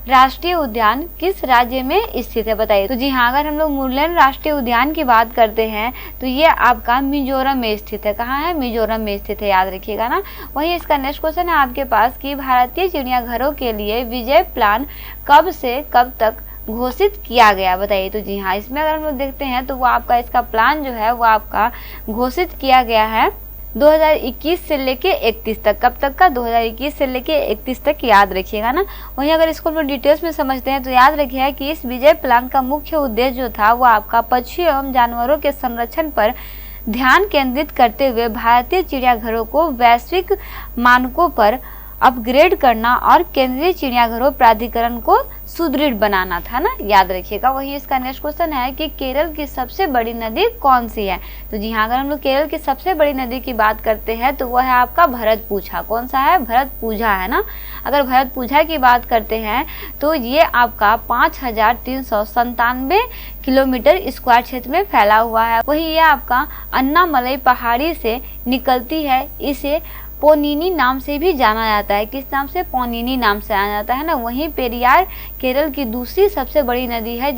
राष्ट्रीय उद्यान किस राज्य में स्थित है, बताइए। तो जी हाँ अगर हम लोग मुरलेन राष्ट्रीय उद्यान की बात करते हैं तो ये आपका मिजोरम में स्थित है। कहाँ है, मिजोरम में स्थित है, याद रखिएगा ना। वहीं इसका नेक्स्ट क्वेश्चन है आपके पास कि भारतीय चिड़ियाघरों के लिए विजय प्लान कब से कब तक घोषित किया गया, बताइए। तो जी हाँ इसमें अगर हम लोग देखते हैं तो वो आपका इसका प्लान जो है वो आपका घोषित किया गया है 2021 से लेके 31 तक। कब तक का, 2021 से लेके 31 तक, याद रखिएगा ना। वहीं अगर इसको हम डिटेल्स में समझते हैं तो याद रखिएगा कि इस विजय प्लान का मुख्य उद्देश्य जो था वो आपका पक्षी एवं जानवरों के संरक्षण पर ध्यान केंद्रित करते हुए भारतीय चिड़ियाघरों को वैश्विक मानकों पर अपग्रेड करना और केंद्रीय चिड़ियाघरों प्राधिकरण को सुदृढ़ बनाना था ना, याद रखिएगा। वही इसका नेक्स्ट क्वेश्चन है कि केरल की सबसे बड़ी नदी कौन सी है। तो जी हाँ, अगर हम लोग केरल की सबसे बड़ी नदी की बात करते हैं तो वह है आपका भरतपुझा। कौन सा है? भरतपुझा है ना। अगर भरतपुझा की बात करते हैं तो ये आपका 5397 किलोमीटर स्क्वायर क्षेत्र में फैला हुआ है। वही ये आपका अन्नामलई पहाड़ी से निकलती है। इसे पोनिनी नाम से भी जाना जाता है। किस नाम से? पोनिनी नाम से जाना जाता है ना। वहीं पेरियार केरल की दूसरी सबसे बड़ी नदी है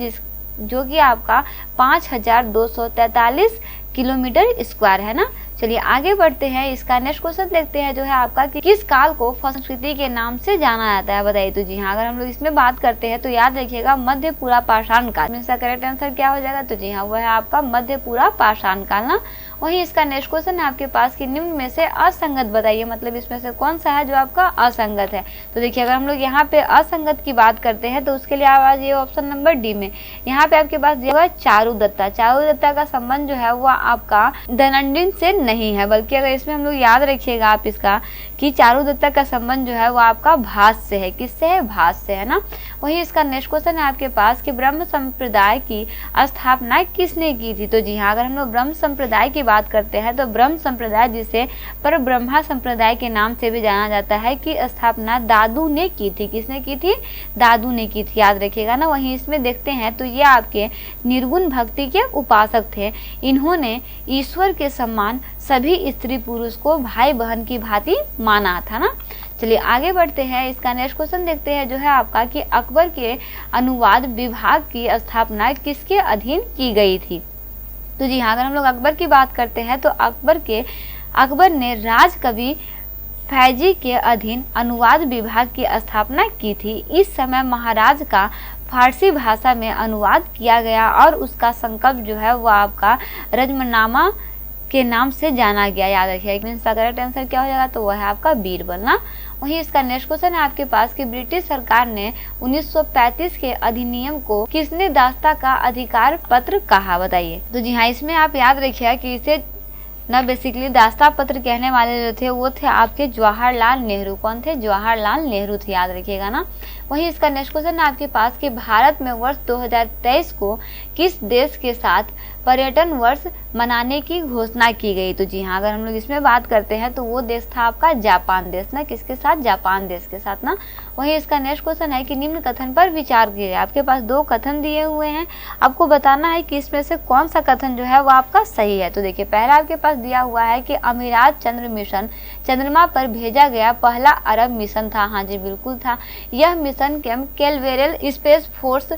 जो कि आपका 5243 किलोमीटर स्क्वायर है ना। चलिए आगे बढ़ते हैं। इसका नेक्स्ट क्वेश्चन देखते हैं जो है आपका कि किस काल को संस्कृति के नाम से जाना जाता है, बताइए। तो जी हाँ, अगर हम लोग इसमें बात करते हैं तो याद रखिएगा मध्यपुरा पाषाण काल। इसका करेक्ट आंसर क्या हो जाएगा? तो जी हाँ, वह है आपका मध्यपुरा पाषाण काल ना। वहीं इसका नेक्स्ट क्वेश्चन है आपके पास कि निम्न में से असंगत बताइए, मतलब इसमें से कौन सा है जो आपका असंगत है। तो देखिए अगर हम लोग यहाँ पे असंगत की बात करते हैं तो उसके लिए आवाज ये ऑप्शन नंबर डी में यहाँ पे आपके पास दिया हुआ है चारुदत्ता। चारुदत्ता का संबंध जो है वह आपका धनाढ्य से नहीं है, बल्कि अगर इसमें हम लोग याद रखिएगा आप इसका कि चारुदत्ता का संबंध जो है वो आपका भास से है। किससे है? भास से है ना। वहीं इसका नेक्स्ट क्वेश्चन है आपके पास कि ब्रह्म संप्रदाय की स्थापना किसने की थी। तो जी हाँ, अगर हम लोग ब्रह्म संप्रदाय की बात करते हैं तो ब्रह्म संप्रदाय जिसे पर ब्रह्मा संप्रदाय के नाम से भी जाना जाता है की स्थापना दादू ने की थी। किसने की थी? दादू ने की थी, याद रखिएगा ना। वहीं इसमें देखते हैं तो ये आपके निर्गुण भक्ति के उपासक थे। इन्होंने ईश्वर के समान सभी स्त्री पुरुष को भाई बहन की भांति माना था ना। चलिए आगे बढ़ते हैं। इसका नेक्स्ट क्वेश्चन देखते हैं जो है आपका कि अकबर के अनुवाद विभाग की स्थापना किसके अधीन की गई थी। तो जी हाँ, अगर हम लोग अकबर की बात करते हैं तो अकबर ने राजकवि फैजी के अधीन अनुवाद विभाग की स्थापना की थी। इस समय महाराज का फारसी भाषा में अनुवाद किया गया और उसका संकल्प जो है वो आपका रजमनामा के नाम से जाना गया, याद रखिएगा। इसका करेक्ट आंसर क्या हो जाएगा? तो वह है आपका बीरबल ना। वहीं इसका नेक्स्ट क्वेश्चन है आपके पास कि ब्रिटिश सरकार ने 1935 के अधिनियम को किसने दास्ता का अधिकार पत्र कहा, बताइए। तो जी हाँ, इसमें आप याद रखिएगा कि इसे ना बेसिकली दास्ता पत्र कहने वाले जो थे वो थे आपके जवाहरलाल नेहरू। कौन थे? जवाहरलाल नेहरू थे, याद रखिएगा ना। वहीं इसका नेक्स्ट क्वेश्चन है आपके पास कि भारत में वर्ष 2023 को किस देश के साथ पर्यटन वर्ष मनाने की घोषणा की गई। तो जी हाँ, अगर हम लोग इसमें बात करते हैं तो वो देश था आपका जापान देश ना। किसके साथ? जापान देश के साथ ना। वहीं इसका नेक्स्ट क्वेश्चन है कि निम्न कथन पर विचार कीजिए। आपके पास दो कथन दिए हुए हैं, आपको बताना है कि इसमें से कौन सा कथन जो है वो आपका सही है। तो देखिए पहला आपके पास दिया हुआ है कि अमीरात चंद्र मिशन चंद्रमा पर भेजा गया पहला अरब मिशन था। हाँ जी, बिल्कुल था। यह मिशन केलवेरल स्पेस फोर्स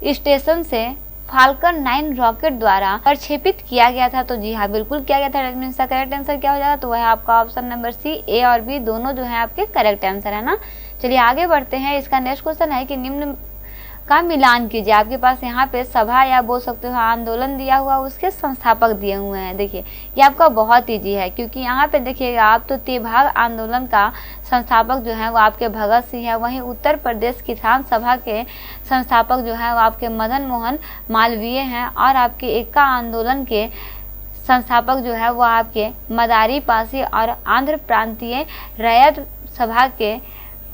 स्टेशन से फाल्कन 9 रॉकेट द्वारा प्रक्षेपित किया गया था। तो जी हाँ, बिल्कुल किया गया था। इसका करेक्ट आंसर क्या हो जाएगा? तो वह है आपका ऑप्शन नंबर सी। ए और बी दोनों जो है आपके करेक्ट आंसर है ना। चलिए आगे बढ़ते हैं। इसका नेक्स्ट क्वेश्चन है कि निम्न का मिलान कीजिए। आपके पास यहाँ पे सभा या बोल सकते हो आंदोलन दिया हुआ, उसके संस्थापक दिए हुए हैं। देखिए ये आपका बहुत ईजी है क्योंकि यहाँ पे देखिएगा आप तो तेभाग आंदोलन का संस्थापक जो है वो आपके भगत सिंह है। वहीं उत्तर प्रदेश किसान सभा के संस्थापक जो है वो आपके मदन मोहन मालवीय हैं और आपके एक्का आंदोलन के संस्थापक जो है वो आपके मदारी पासी और आंध्र प्रांतीय रैयत सभा के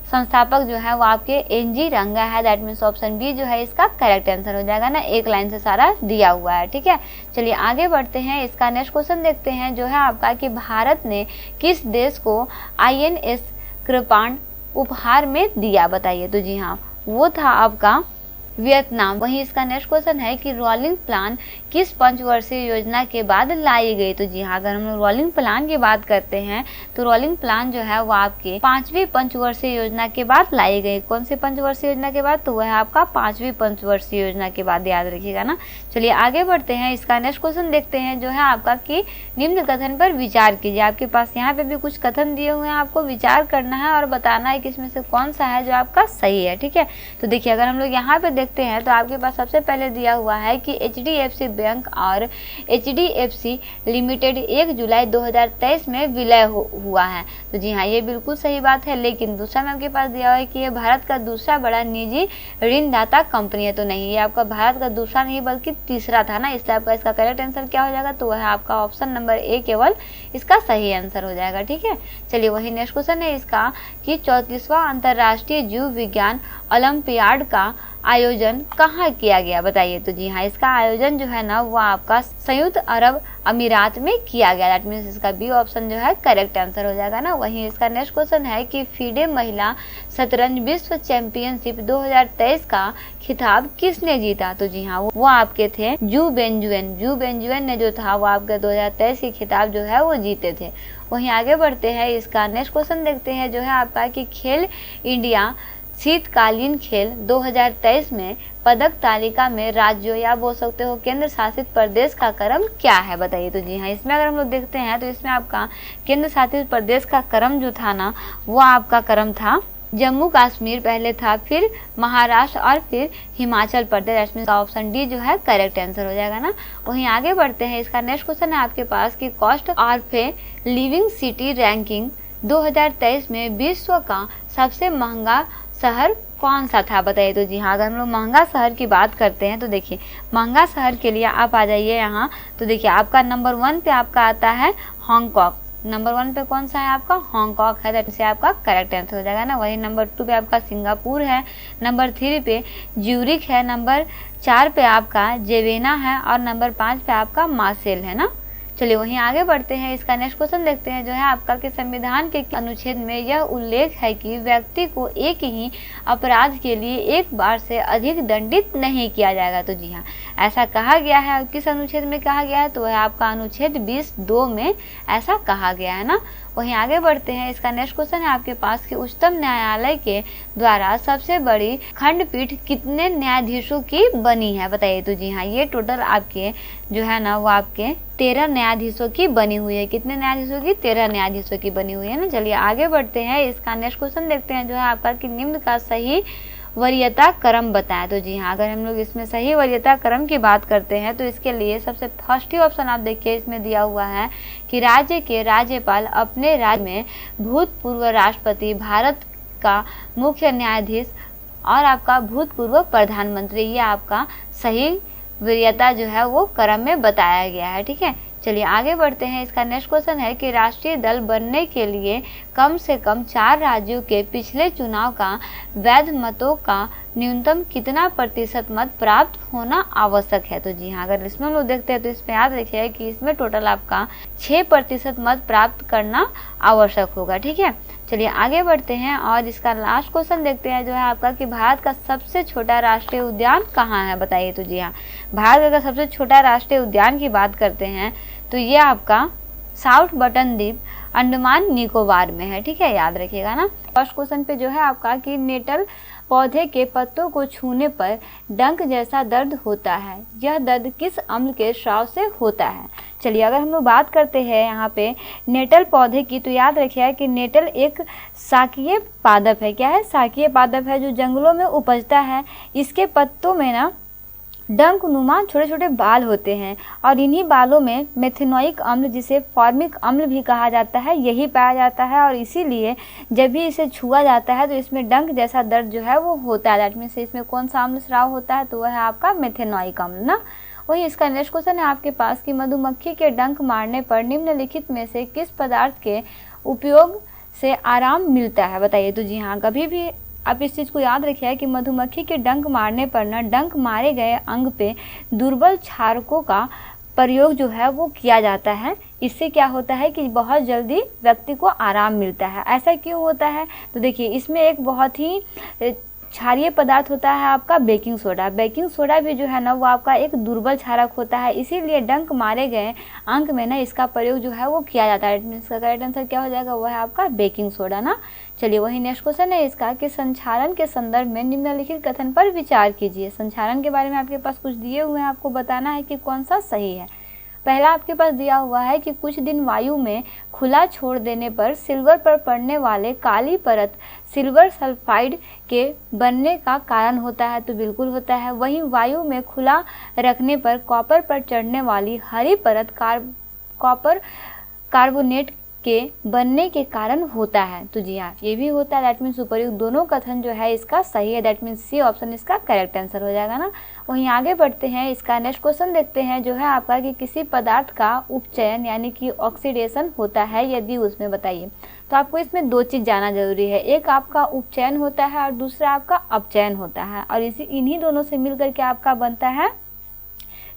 संस्थापक जो है वो आपके एनजी रंगा है। दैट मीन्स ऑप्शन बी जो है इसका करेक्ट आंसर हो जाएगा ना। एक लाइन से सारा दिया हुआ है, ठीक है। चलिए आगे बढ़ते हैं। इसका नेक्स्ट क्वेश्चन देखते हैं जो है आपका कि भारत ने किस देश को INS कृपाण उपहार में दिया, बताइए। तो जी हाँ, वो था आपका वियतनाम। वहीं इसका नेक्स्ट क्वेश्चन है कि रोलिंग प्लान किस पंचवर्षीय योजना के बाद लाई गई। तो जी हाँ, अगर हम रोलिंग प्लान की बात करते हैं तो रोलिंग प्लान जो है वो आपके 5वीं पंचवर्षीय योजना के बाद लाई गई। कौन सी पंचवर्षीय योजना के बाद? तो वह है आपका 5वीं पंचवर्षीय योजना के बाद, याद रखिएगा ना। चलिए आगे बढ़ते हैं। इसका नेक्स्ट क्वेश्चन देखते हैं जो है आपका कि निम्न कथन पर विचार कीजिए। आपके पास यहाँ पे भी कुछ कथन दिए हुए हैं, आपको विचार करना है और बताना है कि इसमें से कौन सा है जो आपका सही है, ठीक है। तो देखिए अगर हम लोग यहाँ पे देखते हैं तो आपके पास सबसे पहले दिया हुआ है कि HDFC बैंक और HDFC लिमिटेड 1 जुलाई 2023 में विलय हुआ है। तो जी हाँ, ये बिल्कुल सही बात है, लेकिन दूसरा में आपके पास दिया हुआ है कि ये भारत का दूसरा बड़ा निजी ऋणदाता कंपनी है। तो नहीं, ये आपका भारत का दूसरा नहीं बल्कि तीसरा था ना, इसलिए आपका इसका करेक्ट आंसर क्या हो जाएगा, तो वह आपका ऑप्शन नंबर ए केवल इसका सही आंसर हो जाएगा। ठीक है, चलिए वही नेक्स्ट क्वेश्चन है इसका कि 34वां अंतर्राष्ट्रीय जीव विज्ञान ओलंपियाड का आयोजन कहाँ किया गया, बताइए। तो जी हाँ, इसका आयोजन जो है ना वो आपका संयुक्त अरब अमीरात में किया गया। दैट मीन्स इसका बी ऑप्शन जो है करेक्ट आंसर हो जाएगा ना। वहीं इसका नेक्स्ट क्वेश्चन है कि फीडे महिला शतरंज विश्व चैंपियनशिप 2023 का खिताब किसने जीता। तो जी हाँ, वो आपके थे जू बेंजुएन ने जो था वो आपके 2023 के खिताब जो है वो जीते थे। वहीं आगे बढ़ते हैं, इसका नेक्स्ट क्वेश्चन देखते हैं जो है आपका कि खेल इंडिया शीतकालीन खेल 2023 में पदक तालिका में राज्यों या बोल सकते हो केंद्र शासित प्रदेश का क्रम क्या है, बताइए। तो जी हाँ, इसमें अगर हम लोग देखते हैं तो इसमें आपका केंद्र शासित प्रदेश का क्रम जो था ना वो आपका क्रम था जम्मू कश्मीर पहले था, फिर महाराष्ट्र और फिर हिमाचल प्रदेश। इसमें ऑप्शन डी जो है करेक्ट आंसर हो जाएगा ना। वहीं आगे बढ़ते हैं, इसका नेक्स्ट क्वेश्चन है आपके पास कि cost of a living city ranking 2023 में विश्व का सबसे महंगा शहर कौन सा था, बताइए। तो जी हाँ, अगर हम लोग महंगा शहर की बात करते हैं तो देखिए महंगा शहर के लिए आप आ जाइए यहाँ। तो देखिए आपका नंबर 1 पे आपका आता है हांगकांग। नंबर 1 पे कौन सा है आपका हांगकांग है, दैट से आपका करेक्ट आंसर हो जाएगा ना। वही नंबर 2 पे आपका सिंगापुर है, नंबर 3 पे ज्यूरिख है, नंबर 4 पे आपका जेवेना है और नंबर 5 पे आपका मार्सेल है ना। चलिए वहीं आगे बढ़ते हैं, इसका नेक्स्ट क्वेश्चन देखते हैं जो है आपका कि संविधान के अनुच्छेद में यह उल्लेख है कि व्यक्ति को एक ही अपराध के लिए एक बार से अधिक दंडित नहीं किया जाएगा। तो जी हाँ, ऐसा कहा गया है। किस अनुच्छेद में कहा गया है, तो वह आपका अनुच्छेद 20(2) में ऐसा कहा गया है ना। वहीं आगे बढ़ते हैं, इसका नेक्स्ट क्वेश्चन है आपके पास कि उच्चतम न्यायालय के द्वारा सबसे बड़ी खंडपीठ कितने न्यायाधीशों की बनी है, बताइए। तो जी हाँ, ये टोटल आपके जो है ना वो आपके 13 न्यायाधीशों की बनी हुई है। कितने न्यायाधीशों की, 13 न्यायाधीशों की बनी हुई है ना। चलिए आगे बढ़ते हैं, इसका नेक्स्ट क्वेश्चन देखते हैं जो है आपका कि निम्न का सही वरीयता क्रम बताएं। तो जी हाँ, अगर हम लोग इसमें सही वरीयता क्रम की बात करते हैं तो इसके लिए सबसे फर्स्ट ही ऑप्शन आप देखिए, इसमें दिया हुआ है कि राज्य के राज्यपाल अपने राज्य में भूतपूर्व राष्ट्रपति, भारत का मुख्य न्यायाधीश और आपका भूतपूर्व प्रधानमंत्री, ये आपका सही वरीयता जो है वो क्रम में बताया गया है। ठीक है, चलिए आगे बढ़ते हैं, इसका नेक्स्ट क्वेश्चन है कि राष्ट्रीय दल बनने के लिए कम से कम 4 राज्यों के पिछले चुनाव का वैध मतों का न्यूनतम कितना प्रतिशत मत प्राप्त होना आवश्यक है। तो जी हाँ, अगर इसमें हम लोग देखते हैं तो इसमें याद रखिए कि इसमें टोटल आपका 6% मत प्राप्त करना आवश्यक होगा। ठीक है, चलिए आगे बढ़ते हैं और इसका लास्ट क्वेश्चन देखते हैं जो है आपका कि भारत का सबसे छोटा राष्ट्रीय उद्यान कहाँ है, बताइए। तो जी हाँ, भारत का सबसे छोटा राष्ट्रीय उद्यान की बात करते हैं तो ये आपका साउथ बटन द्वीप अंडमान निकोबार में है। ठीक है, याद रखिएगा ना। फर्स्ट क्वेश्चन पे जो है आपका कि नेटल पौधे के पत्तों को छूने पर डंक जैसा दर्द होता है, यह दर्द किस अम्ल के स्राव से होता है। चलिए अगर हम लोग बात करते हैं यहाँ पे नेटल पौधे की, तो याद रखिए कि नेटल एक शाकीय पादप है। क्या है, शाकीय पादप है जो जंगलों में उपजता है। इसके पत्तों में ना डंक नुमा छोटे छोटे बाल होते हैं और इन्हीं बालों में मेथेनोइक अम्ल, जिसे फॉर्मिक अम्ल भी कहा जाता है, यही पाया जाता है और इसीलिए जब भी इसे छुआ जाता है तो इसमें डंक जैसा दर्द जो है वो होता है। दैट मीन्स इसमें कौन सा अम्ल स्राव होता है, तो वह है आपका मेथेनोइक अम्ल ना। वही इसका नेक्स्ट क्वेश्चन है आपके पास कि मधुमक्खी के डंक मारने पर निम्नलिखित में से किस पदार्थ के उपयोग से आराम मिलता है, बताइए। तो जी हाँ, कभी भी आप इस चीज़ को याद रखिए कि मधुमक्खी के डंक मारने पर ना डंक मारे गए अंग पे दुर्बल क्षारकों का प्रयोग जो है वो किया जाता है। इससे क्या होता है कि बहुत जल्दी व्यक्ति को आराम मिलता है। ऐसा क्यों होता है, तो देखिए इसमें एक बहुत ही क्षारीय पदार्थ होता है आपका बेकिंग सोडा। बेकिंग सोडा भी जो है ना वो आपका एक दुर्बल क्षारक होता है, इसीलिए डंक मारे गए अंग में ना इसका प्रयोग जो है वो किया जाता है। इसका करेक्ट आंसर क्या हो जाएगा, वो है आपका बेकिंग सोडा ना। चलिए वही नेक्स्ट क्वेश्चन है इसका कि संचालन के संदर्भ में निम्नलिखित कथन पर विचार कीजिए। संचालन के बारे में आपके पास कुछ दिए हुए हैं, आपको बताना है कि कौन सा सही है। पहला आपके पास दिया हुआ है कि कुछ दिन वायु में खुला छोड़ देने पर सिल्वर पर पड़ने वाले काली परत सिल्वर सल्फाइड के बनने का कारण होता है, तो बिल्कुल होता है। वहीं वायु में खुला रखने पर कॉपर पर चढ़ने वाली हरी परत कॉपर कार्बोनेट के बनने के कारण होता है, तो जी हाँ ये भी होता है। दैट मीन्स उपयुक्त दोनों कथन जो है इसका सही है। दैट मीन्स सी ऑप्शन इसका करेक्ट आंसर हो जाएगा ना। वहीं आगे बढ़ते हैं, इसका नेक्स्ट क्वेश्चन देखते हैं जो है आपका कि किसी पदार्थ का उपचयन यानी कि ऑक्सीडेशन होता है यदि उसमें, बताइए। तो आपको इसमें दो चीज़ जाना जरूरी है, एक आपका उपचयन होता है और दूसरा आपका अपचयन होता है, और इन्हीं दोनों से मिलकर के आपका बनता है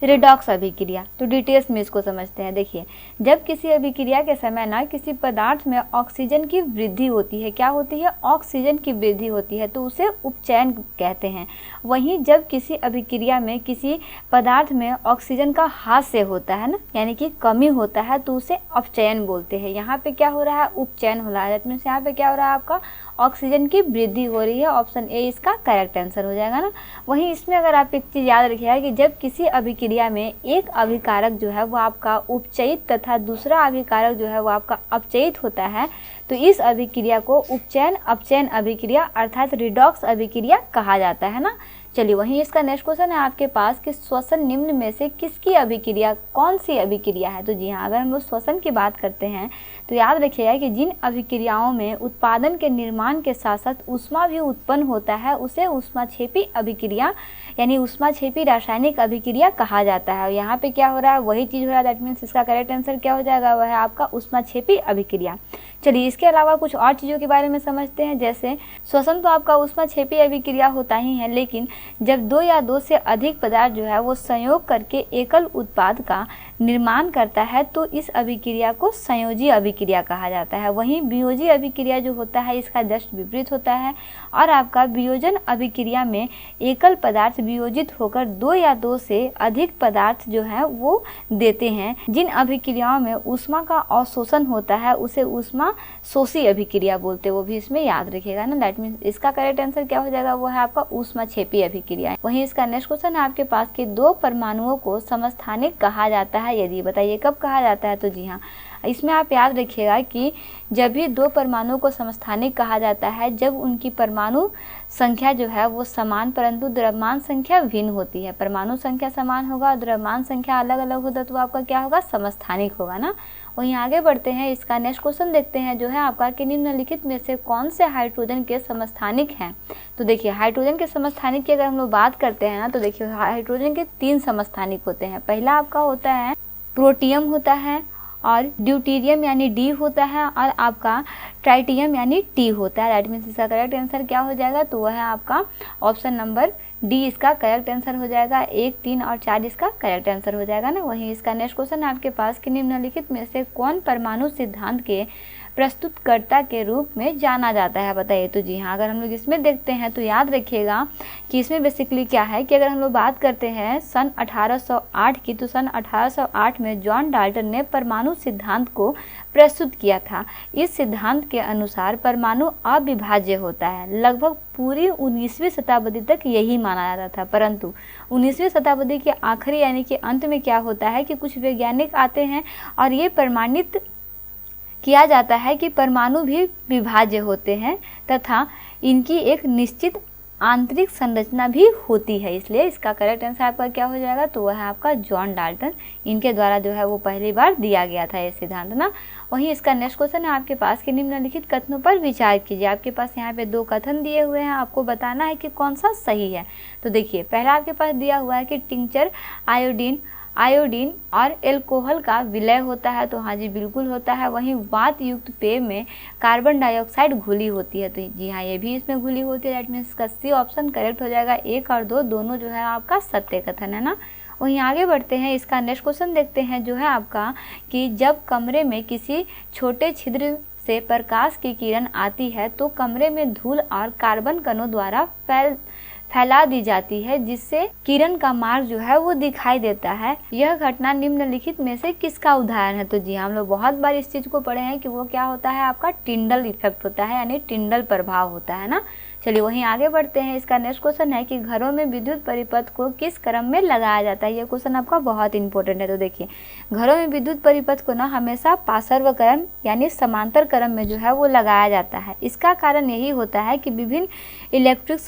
रिडॉक्स अभिक्रिया। तो डिटेल्स में इसको समझते हैं। देखिए, जब किसी अभिक्रिया के समय ना किसी पदार्थ में ऑक्सीजन की वृद्धि होती है, क्या होती है, ऑक्सीजन की वृद्धि होती है, तो उसे उपचयन कहते हैं। वहीं जब किसी अभिक्रिया में किसी पदार्थ में ऑक्सीजन का ह्रास होता है ना, यानी कि कमी होता है, तो उसे अपचयन बोलते हैं। यहाँ पे क्या हो रहा है, उपचयन हो रहा है। दैट मीन्स यहाँ पे क्या हो रहा है, आपका ऑक्सीजन की वृद्धि हो रही है। ऑप्शन ए इसका करेक्ट आंसर हो जाएगा ना। वहीं इसमें अगर आप एक चीज़ याद रखिएगा कि जब किसी अभिक्रिया में एक अभिकारक जो है वो आपका उपचयित तथा दूसरा अभिकारक जो है वो आपका अपचयित होता है, तो इस अभिक्रिया को उपचयन अपचयन अभिक्रिया अर्थात रिडॉक्स अभिक्रिया कहा जाता है ना। चलिए, वहीं इसका नेक्स्ट क्वेश्चन है आपके पास कि श्वसन निम्न में से किसकी अभिक्रिया, कौन सी अभिक्रिया है। तो जी हाँ, अगर हम लोग श्वसन की बात करते हैं तो याद रखिएगा कि जिन अभिक्रियाओं में उत्पादन के निर्माण के साथ साथ ऊष्मा भी उत्पन्न होता है उसे ऊष्माक्षेपी अभिक्रिया यानी ऊष्माक्षेपी रासायनिक अभिक्रिया कहा जाता है। और यहाँ पे क्या हो रहा है, वही चीज़ हो रहा है। दैट मीन्स इसका करेक्ट आंसर क्या हो जाएगा, वह है आपका ऊष्माक्षेपी अभिक्रिया। चलिए, इसके अलावा कुछ और चीज़ों के बारे में समझते हैं। जैसे श्वसन तो आपका ऊष्माक्षेपी अभिक्रिया होता ही है, लेकिन जब दो या दो से अधिक पदार्थ जो है वो संयोग करके एकल उत्पाद का निर्माण करता है तो इस अभिक्रिया को संयोजी अभिक्रिया कहा जाता है। वहीं वियोजी अभिक्रिया जो होता है इसका जस्ट विपरीत होता है, और आपका वियोजन अभिक्रिया में एकल पदार्थ वियोजित होकर दो या दो से अधिक पदार्थ जो है वो देते हैं। जिन अभिक्रियाओं में ऊष्मा का अवशोषण होता है उसे ऊष्मा शोषी अभिक्रिया बोलते हैं, वो भी इसमें याद रखिएगा ना। दैट मीन्स इसका करेक्ट आंसर क्या हो जाएगा, वो है आपका ऊष्माक्षेपी अभिक्रिया। वहीं इसका नेक्स्ट क्वेश्चन है आपके पास कि दो परमाणुओं को समस्थानिक कहा जाता है यदि, बताइए कब कहा जाता है। तो जी हाँ, इसमें आप याद रखिएगा कि जब भी दो परमाणुओं को समस्थानिक कहा जाता है जब उनकी परमाणु संख्या जो है वो समान परंतु द्रव्यमान संख्या भिन्न होती है। परमाणु संख्या समान होगा, द्रव्यमान संख्या अलग अलग होता तो आपका क्या होगा, समस्थानिक होगा ना। वहीं आगे बढ़ते हैं, इसका नेक्स्ट क्वेश्चन देखते हैं जो है आपका कि निम्नलिखित में से कौन से हाइड्रोजन के समस्थानिक हैं। तो देखिए, हाइड्रोजन के समस्थानिक की अगर हम लोग बात करते हैं ना तो देखिए हाइड्रोजन के 3 समस्थानिक होते हैं। पहला आपका होता है प्रोटियम होता है, और ड्यूटीरियम यानी डी होता है, और आपका ट्राइटियम यानी टी होता है। दैट मीन्स इसका करेक्ट आंसर क्या हो जाएगा, तो वह है आपका ऑप्शन नंबर डी इसका करेक्ट आंसर हो जाएगा। 1, 3 और 4 इसका करेक्ट आंसर हो जाएगा ना। वहीं इसका नेक्स्ट क्वेश्चन है आपके पास कि निम्नलिखित में से कौन परमाणु सिद्धांत के प्रस्तुतकर्ता के रूप में जाना जाता है, बताइए। तो जी हाँ, अगर हम लोग इसमें देखते हैं तो याद रखिएगा कि इसमें बेसिकली क्या है कि अगर हम लोग बात करते हैं सन 1808 की, तो सन 1808 में जॉन डाल्टन ने परमाणु सिद्धांत को प्रस्तुत किया था। इस सिद्धांत के अनुसार परमाणु अविभाज्य होता है। लगभग पूरी 19वीं शताब्दी तक यही माना जाता था, परंतु 19वीं शताब्दी के आखिरी यानी कि अंत में क्या होता है कि कुछ वैज्ञानिक आते हैं और ये प्रमाणित किया जाता है कि परमाणु भी विभाज्य होते हैं तथा इनकी एक निश्चित आंतरिक संरचना भी होती है। इसलिए इसका करेक्ट आंसर आपका क्या हो जाएगा, तो वह है आपका जॉन डाल्टन। इनके द्वारा जो है वो पहली बार दिया गया था ये सिद्धांत ना। वहीं इसका नेक्स्ट क्वेश्चन है आपके पास कि निम्नलिखित कथनों पर विचार कीजिए। आपके पास यहाँ पे 2 कथन दिए हुए हैं, आपको बताना है कि कौन सा सही है। तो देखिए, पहला आपके पास दिया हुआ है कि टिंचर आयोडीन और एल्कोहल का विलय होता है। तो हाँ जी, बिल्कुल होता है। वहीं वात युक्त पेय में कार्बन डाइऑक्साइड घुली होती है। तो जी हाँ, ये भी इसमें घुली होती है। दैट मीन्स इसका सी ऑप्शन करेक्ट हो जाएगा। 1 और 2 दोनों जो है आपका सत्य कथन है ना। वहीं आगे बढ़ते हैं, इसका नेक्स्ट क्वेश्चन देखते हैं जो है आपका कि जब कमरे में किसी छोटे छिद्र से प्रकाश की किरण आती है तो कमरे में धूल और कार्बन कणों द्वारा फैला दी जाती है, जिससे किरण का मार्ग जो है वो दिखाई देता है। यह घटना निम्नलिखित में से किसका उदाहरण है? तो जी हम लोग बहुत बार इस चीज को पढ़े हैं कि वो क्या होता है, आपका टिंडल इफेक्ट होता है, यानी टिंडल प्रभाव होता है ना। चलिए वहीं आगे बढ़ते हैं। इसका नेक्स्ट क्वेश्चन है कि घरों में विद्युत परिपथ को किस क्रम में लगाया जाता है? ये क्वेश्चन आपका बहुत इंपॉर्टेंट है। तो देखिए, घरों में विद्युत परिपथ को ना हमेशा पार्श्व क्रम यानी समांतर क्रम में जो है वो लगाया जाता है। इसका कारण यही होता है कि विभिन्न इलेक्ट्रिक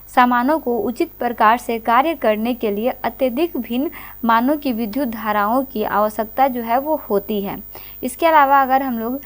सामानों को उचित प्रकार से कार्य करने के लिए अत्यधिक भिन्न मानों की विद्युत धाराओं की आवश्यकता जो है वो होती है। इसके अलावा अगर हम लोग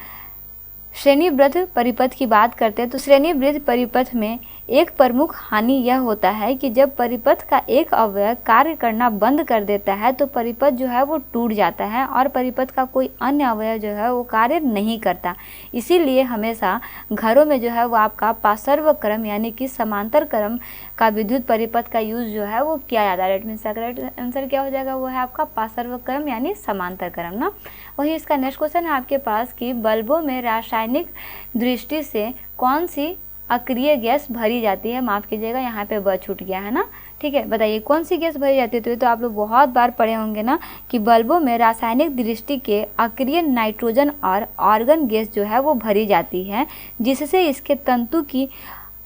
श्रेणीबद्ध परिपथ की बात करते हैं तो श्रेणीबद्ध परिपथ में एक प्रमुख हानि यह होता है कि जब परिपथ का एक अवयव कार्य करना बंद कर देता है तो परिपथ जो है वो टूट जाता है और परिपथ का कोई अन्य अवयव जो है वो कार्य नहीं करता। इसीलिए हमेशा घरों में जो है वो आपका पार्श्व क्रम यानी कि समांतर क्रम का विद्युत परिपथ का यूज जो है वो किया जाता है। मीन्स करेक्ट आंसर क्या हो जाएगा, वो है आपका पार्श्व क्रम यानी समांतर क्रम ना। वही इसका नेक्स्ट क्वेश्चन है आपके पास कि बल्बों में रासायनिक दृष्टि से कौन सी अक्रिय गैस भरी जाती है? माफ़ कीजिएगा, यहाँ पे ब छूट गया है ना। ठीक है, बताइए कौन सी गैस भरी जाती है? तो ये तो आप लोग बहुत बार पढ़े होंगे ना कि बल्बों में रासायनिक दृष्टि के अक्रिय नाइट्रोजन और आर्गन गैस जो है वो भरी जाती है, जिससे इसके तंतु की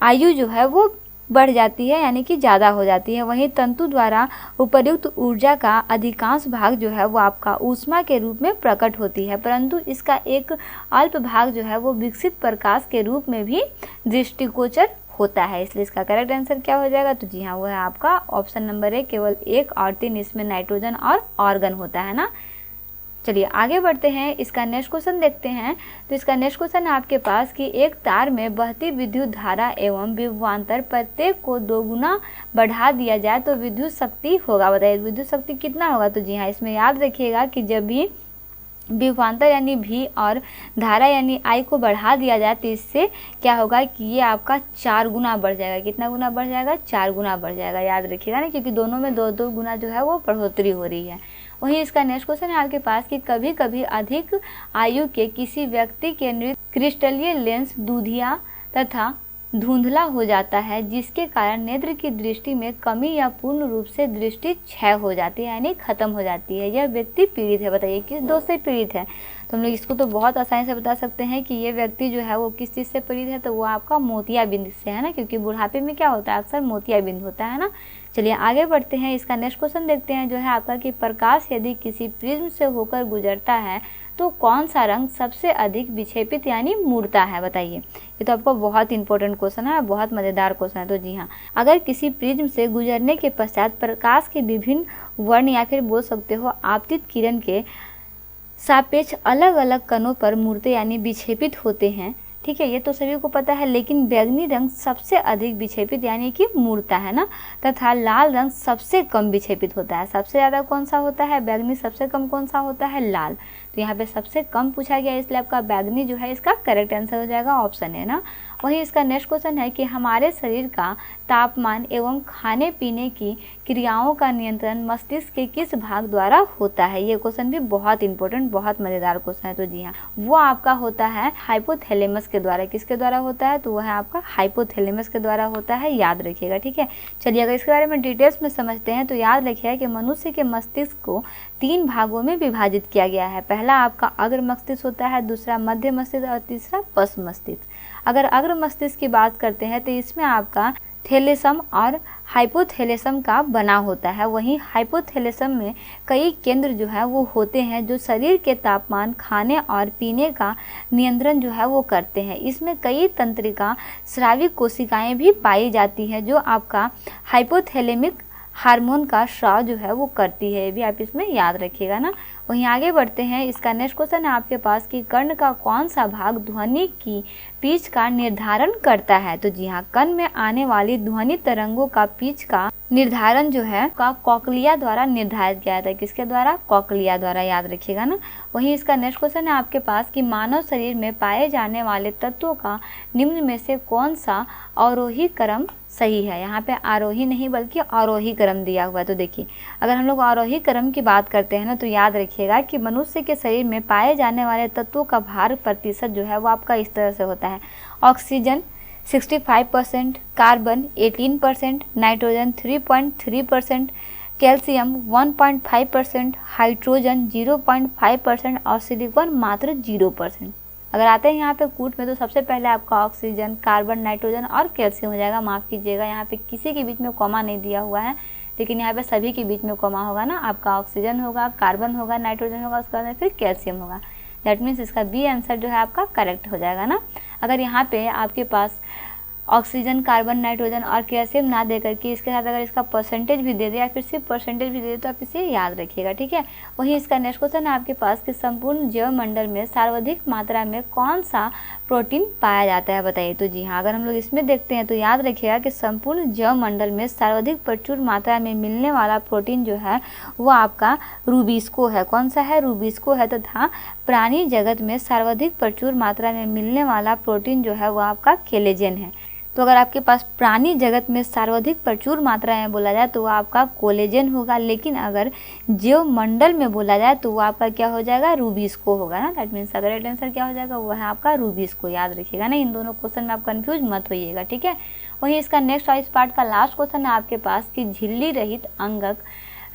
आयु जो है वो बढ़ जाती है यानी कि ज़्यादा हो जाती है। वहीं तंतु द्वारा उपर्युक्त ऊर्जा का अधिकांश भाग जो है वो आपका ऊष्मा के रूप में प्रकट होती है, परंतु इसका एक अल्प भाग जो है वो विकसित प्रकाश के रूप में भी दृष्टिगोचर होता है। इसलिए इसका करेक्ट आंसर क्या हो जाएगा? तो जी हाँ, वो है आपका ऑप्शन नंबर 1 केवल 1 और 3 इसमें नाइट्रोजन और आर्गन होता है ना। चलिए आगे बढ़ते हैं। इसका नेक्स्ट क्वेश्चन देखते हैं। तो इसका नेक्स्ट क्वेश्चन है आपके पास कि एक तार में बहती विद्युत धारा एवं विभवांतर प्रत्येक को 2 गुना बढ़ा दिया जाए तो विद्युत शक्ति होगा। बताइए विद्युत शक्ति कितना होगा? तो जी हाँ, इसमें याद रखिएगा कि जब भी विभवांतर यानी V और धारा यानी I को बढ़ा दिया जाए तो इससे क्या होगा कि ये आपका 4 गुना बढ़ जाएगा। कितना गुना बढ़ जाएगा? 4 गुना बढ़ जाएगा। याद रखिएगा ना, क्योंकि दोनों में 2-2 गुना जो है वो बढ़ोतरी हो रही है। वहीं इसका नेक्स्ट क्वेश्चन है आपके पास कि कभी कभी अधिक आयु के किसी व्यक्ति के नेत्र क्रिस्टलीय लेंस दूधिया तथा धुंधला हो जाता है, जिसके कारण नेत्र की दृष्टि में कमी या पूर्ण रूप से दृष्टि क्षय हो जाती है यानी खत्म हो जाती है। यह व्यक्ति पीड़ित है। बताइए किस दोष से पीड़ित है? तो हम लोग इसको तो बहुत आसानी से बता सकते हैं कि ये व्यक्ति जो है वो किस चीज़ से पीड़ित है, तो वो आपका मोतियाबिंद से है ना, क्योंकि बुढ़ापे में क्या होता है, अक्सर मोतियाबिंद होता है ना। चलिए आगे बढ़ते हैं। इसका नेक्स्ट क्वेश्चन देखते हैं जो है आपका कि प्रकाश यदि किसी प्रिज्म से होकर गुजरता है तो कौन सा रंग सबसे अधिक विक्षेपित यानी मुड़ता है? बताइए। ये तो आपको बहुत इंपॉर्टेंट क्वेश्चन है, बहुत मज़ेदार क्वेश्चन है। तो जी हाँ, अगर किसी प्रिज्म से गुजरने के पश्चात प्रकाश के विभिन्न वर्ण या फिर बोल सकते हो आपतित किरण के सापेक्ष अलग अलग कणों पर मुड़ते यानी विक्षेपित होते हैं। ठीक है, ये तो सभी को पता है, लेकिन बैंगनी रंग सबसे अधिक विक्षेपित यानी कि मुड़ता है ना, तथा लाल रंग सबसे कम विक्षेपित होता है। सबसे ज़्यादा कौन सा होता है? बैंगनी। सबसे कम कौन सा होता है? लाल। तो यहाँ पे सबसे कम पूछा गया, इसलिए आपका बैंगनी जो है इसका करेक्ट आंसर हो जाएगा ऑप्शन है ना। वहीं इसका नेक्स्ट क्वेश्चन है कि हमारे शरीर का तापमान एवं खाने पीने की क्रियाओं का नियंत्रण मस्तिष्क के किस भाग द्वारा होता है? ये क्वेश्चन भी बहुत इंपॉर्टेंट, बहुत मज़ेदार क्वेश्चन है। तो जी हाँ, वो आपका होता है हाइपोथैलेमस के द्वारा। किसके द्वारा होता है? तो वह है आपका हाइपोथैलेमस के द्वारा होता है, याद रखिएगा। ठीक है, चलिए अगर इसके बारे में डिटेल्स में समझते हैं तो याद रखिएगा कि मनुष्य के मस्तिष्क को 3 भागों में विभाजित किया गया है। पहला आपका अग्र मस्तिष्क होता है, दूसरा मध्य मस्तिष्क और तीसरा पश्च मस्तिष्क। अगर अग्र मस्तिष्क की बात करते हैं तो इसमें आपका थैलेसम और हाइपोथैलेसम का बना होता है। वहीं हाइपोथैलेसम में कई केंद्र जो है वो होते हैं जो शरीर के तापमान, खाने और पीने का नियंत्रण जो है वो करते हैं। इसमें कई तंत्रिका स्राविक कोशिकाएं भी पाई जाती हैं जो आपका हाइपोथैलेमिक हार्मोन का स्राव जो है वो करती है। ये भी आप इसमें याद रखिएगा ना। वहीं आगे बढ़ते हैं। इसका नेक्स्ट क्वेश्चन है आपके पास कि कर्ण का कौन सा भाग ध्वनि की पिच का निर्धारण करता है? तो जी हाँ, कान में आने वाली ध्वनि तरंगों का पिच का निर्धारण जो है का कॉकलिया द्वारा निर्धारित किया जाता है। किसके द्वारा? कॉकलिया द्वारा, याद रखिएगा ना। वहीं इसका नेक्स्ट क्वेश्चन है आपके पास कि मानव शरीर में पाए जाने वाले तत्वों का निम्न में से कौन सा अवरोही क्रम सही है? यहाँ पे आरोही नहीं बल्कि अवरोही क्रम दिया हुआ है। तो देखिए, अगर हम लोग आरोही क्रम की बात करते हैं ना तो याद रखिएगा कि मनुष्य के शरीर में पाए जाने वाले तत्वों का भार प्रतिशत जो है वो आपका इस तरह से होता है: oxygen 65%, carbon 18%, nitrogen 3.3%, calcium 1.5%, hydrogen 0.5% और सिलिकॉन मात्र 0%। अगर आते हैं यहाँ पे कूट में तो सबसे पहले आपका ऑक्सीजन, कार्बन, नाइट्रोजन और कैल्शियम हो जाएगा। माफ़ कीजिएगा, यहाँ पे किसी के बीच में कॉमा नहीं दिया हुआ है, लेकिन यहाँ पे सभी के बीच में कॉमा होगा ना। आपका ऑक्सीजन होगा, कार्बन होगा, नाइट्रोजन होगा, उसके बाद फिर कैल्शियम होगा। दैट मीन्स इसका बी आंसर जो है आपका करेक्ट हो जाएगा ना। अगर यहाँ पे आपके पास ऑक्सीजन, कार्बन, नाइट्रोजन और कैल्शियम ना दे करके इसके साथ अगर इसका परसेंटेज भी दे दे या फिर सिर्फ परसेंटेज भी दे दे तो आप इसे याद रखिएगा, ठीक है। वहीं इसका नेक्स्ट क्वेश्चन है आपके पास कि संपूर्ण जैवमंडल में सर्वाधिक मात्रा में कौन सा प्रोटीन पाया जाता है, बताइए। तो जी हाँ, अगर हम लोग इसमें देखते हैं तो याद रखिएगा कि संपूर्ण जैवमंडल में सर्वाधिक प्रचुर मात्रा में मिलने वाला प्रोटीन जो है वो आपका रूबिस्को है। कौन सा है? रूबिस्को है। तथा प्राणी जगत में सर्वाधिक प्रचुर मात्रा में मिलने वाला प्रोटीन जो है वो आपका कोलेजन है। तो अगर आपके पास प्राणी जगत में सर्वाधिक प्रचुर मात्रा में बोला जाए तो वो आपका कोलेजन होगा, लेकिन अगर जैवमंडल में बोला जाए तो वो आपका क्या हो जाएगा? रूबिस्को होगा ना। दैट मीन्स करेक्ट आंसर क्या हो जाएगा? वो है आपका रूबिस्को। याद रखिएगा ना, इन दोनों क्वेश्चन में आप कंफ्यूज मत होइएगा, ठीक है। वहीं इसका नेक्स्ट और इस पार्ट का लास्ट क्वेश्चन है आपके पास कि झिल्ली रहित अंगक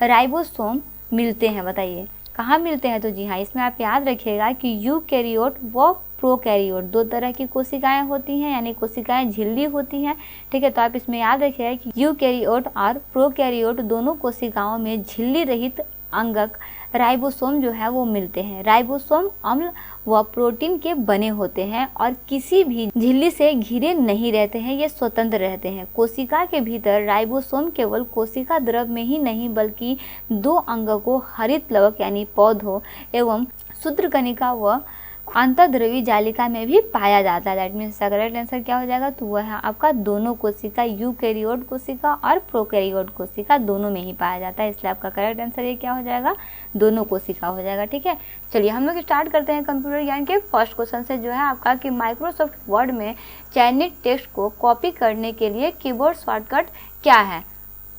राइबोसोम मिलते हैं, बताइए कहाँ मिलते हैं। तो जी हाँ, इसमें आप याद रखिएगा कि यूकैरियोट व प्रोकैरियोट दो तरह की कोशिकाएं होती हैं, यानी कोशिकाएं झिल्ली होती हैं, ठीक है। तो आप इसमें याद रखिएगा कि यूकैरियोट और प्रोकैरियोट दोनों कोशिकाओं में झिल्ली रहित अंगक राइबोसोम जो है वो मिलते हैं। राइबोसोम अम्ल व प्रोटीन के बने होते हैं और किसी भी झिल्ली से घिरे नहीं रहते हैं, ये स्वतंत्र रहते हैं। कोशिका के भीतर राइबोसोम केवल कोशिका द्रव में ही नहीं बल्कि दो अंगकों हरित लवक यानी पौधों एवं सूत्रकणिका व अंतर्द्रवी जालिका में भी पाया जाता है। दैट मीन्स करेक्ट आंसर क्या हो जाएगा? तो वह है आपका दोनों कोशिका, यूकैरियोट कोशिका और प्रोकैरियोट कोशिका दोनों में ही पाया जाता है, इसलिए आपका करेक्ट आंसर ये क्या हो जाएगा? दोनों कोशिका हो जाएगा, ठीक है। चलिए हम लोग स्टार्ट करते हैं कंप्यूटर ज्ञान के फर्स्ट क्वेश्चन से, जो है आपका कि माइक्रोसॉफ्ट वर्ड में चयनित टेक्स्ट को कॉपी करने के लिए कीबोर्ड शॉर्टकट क्या है,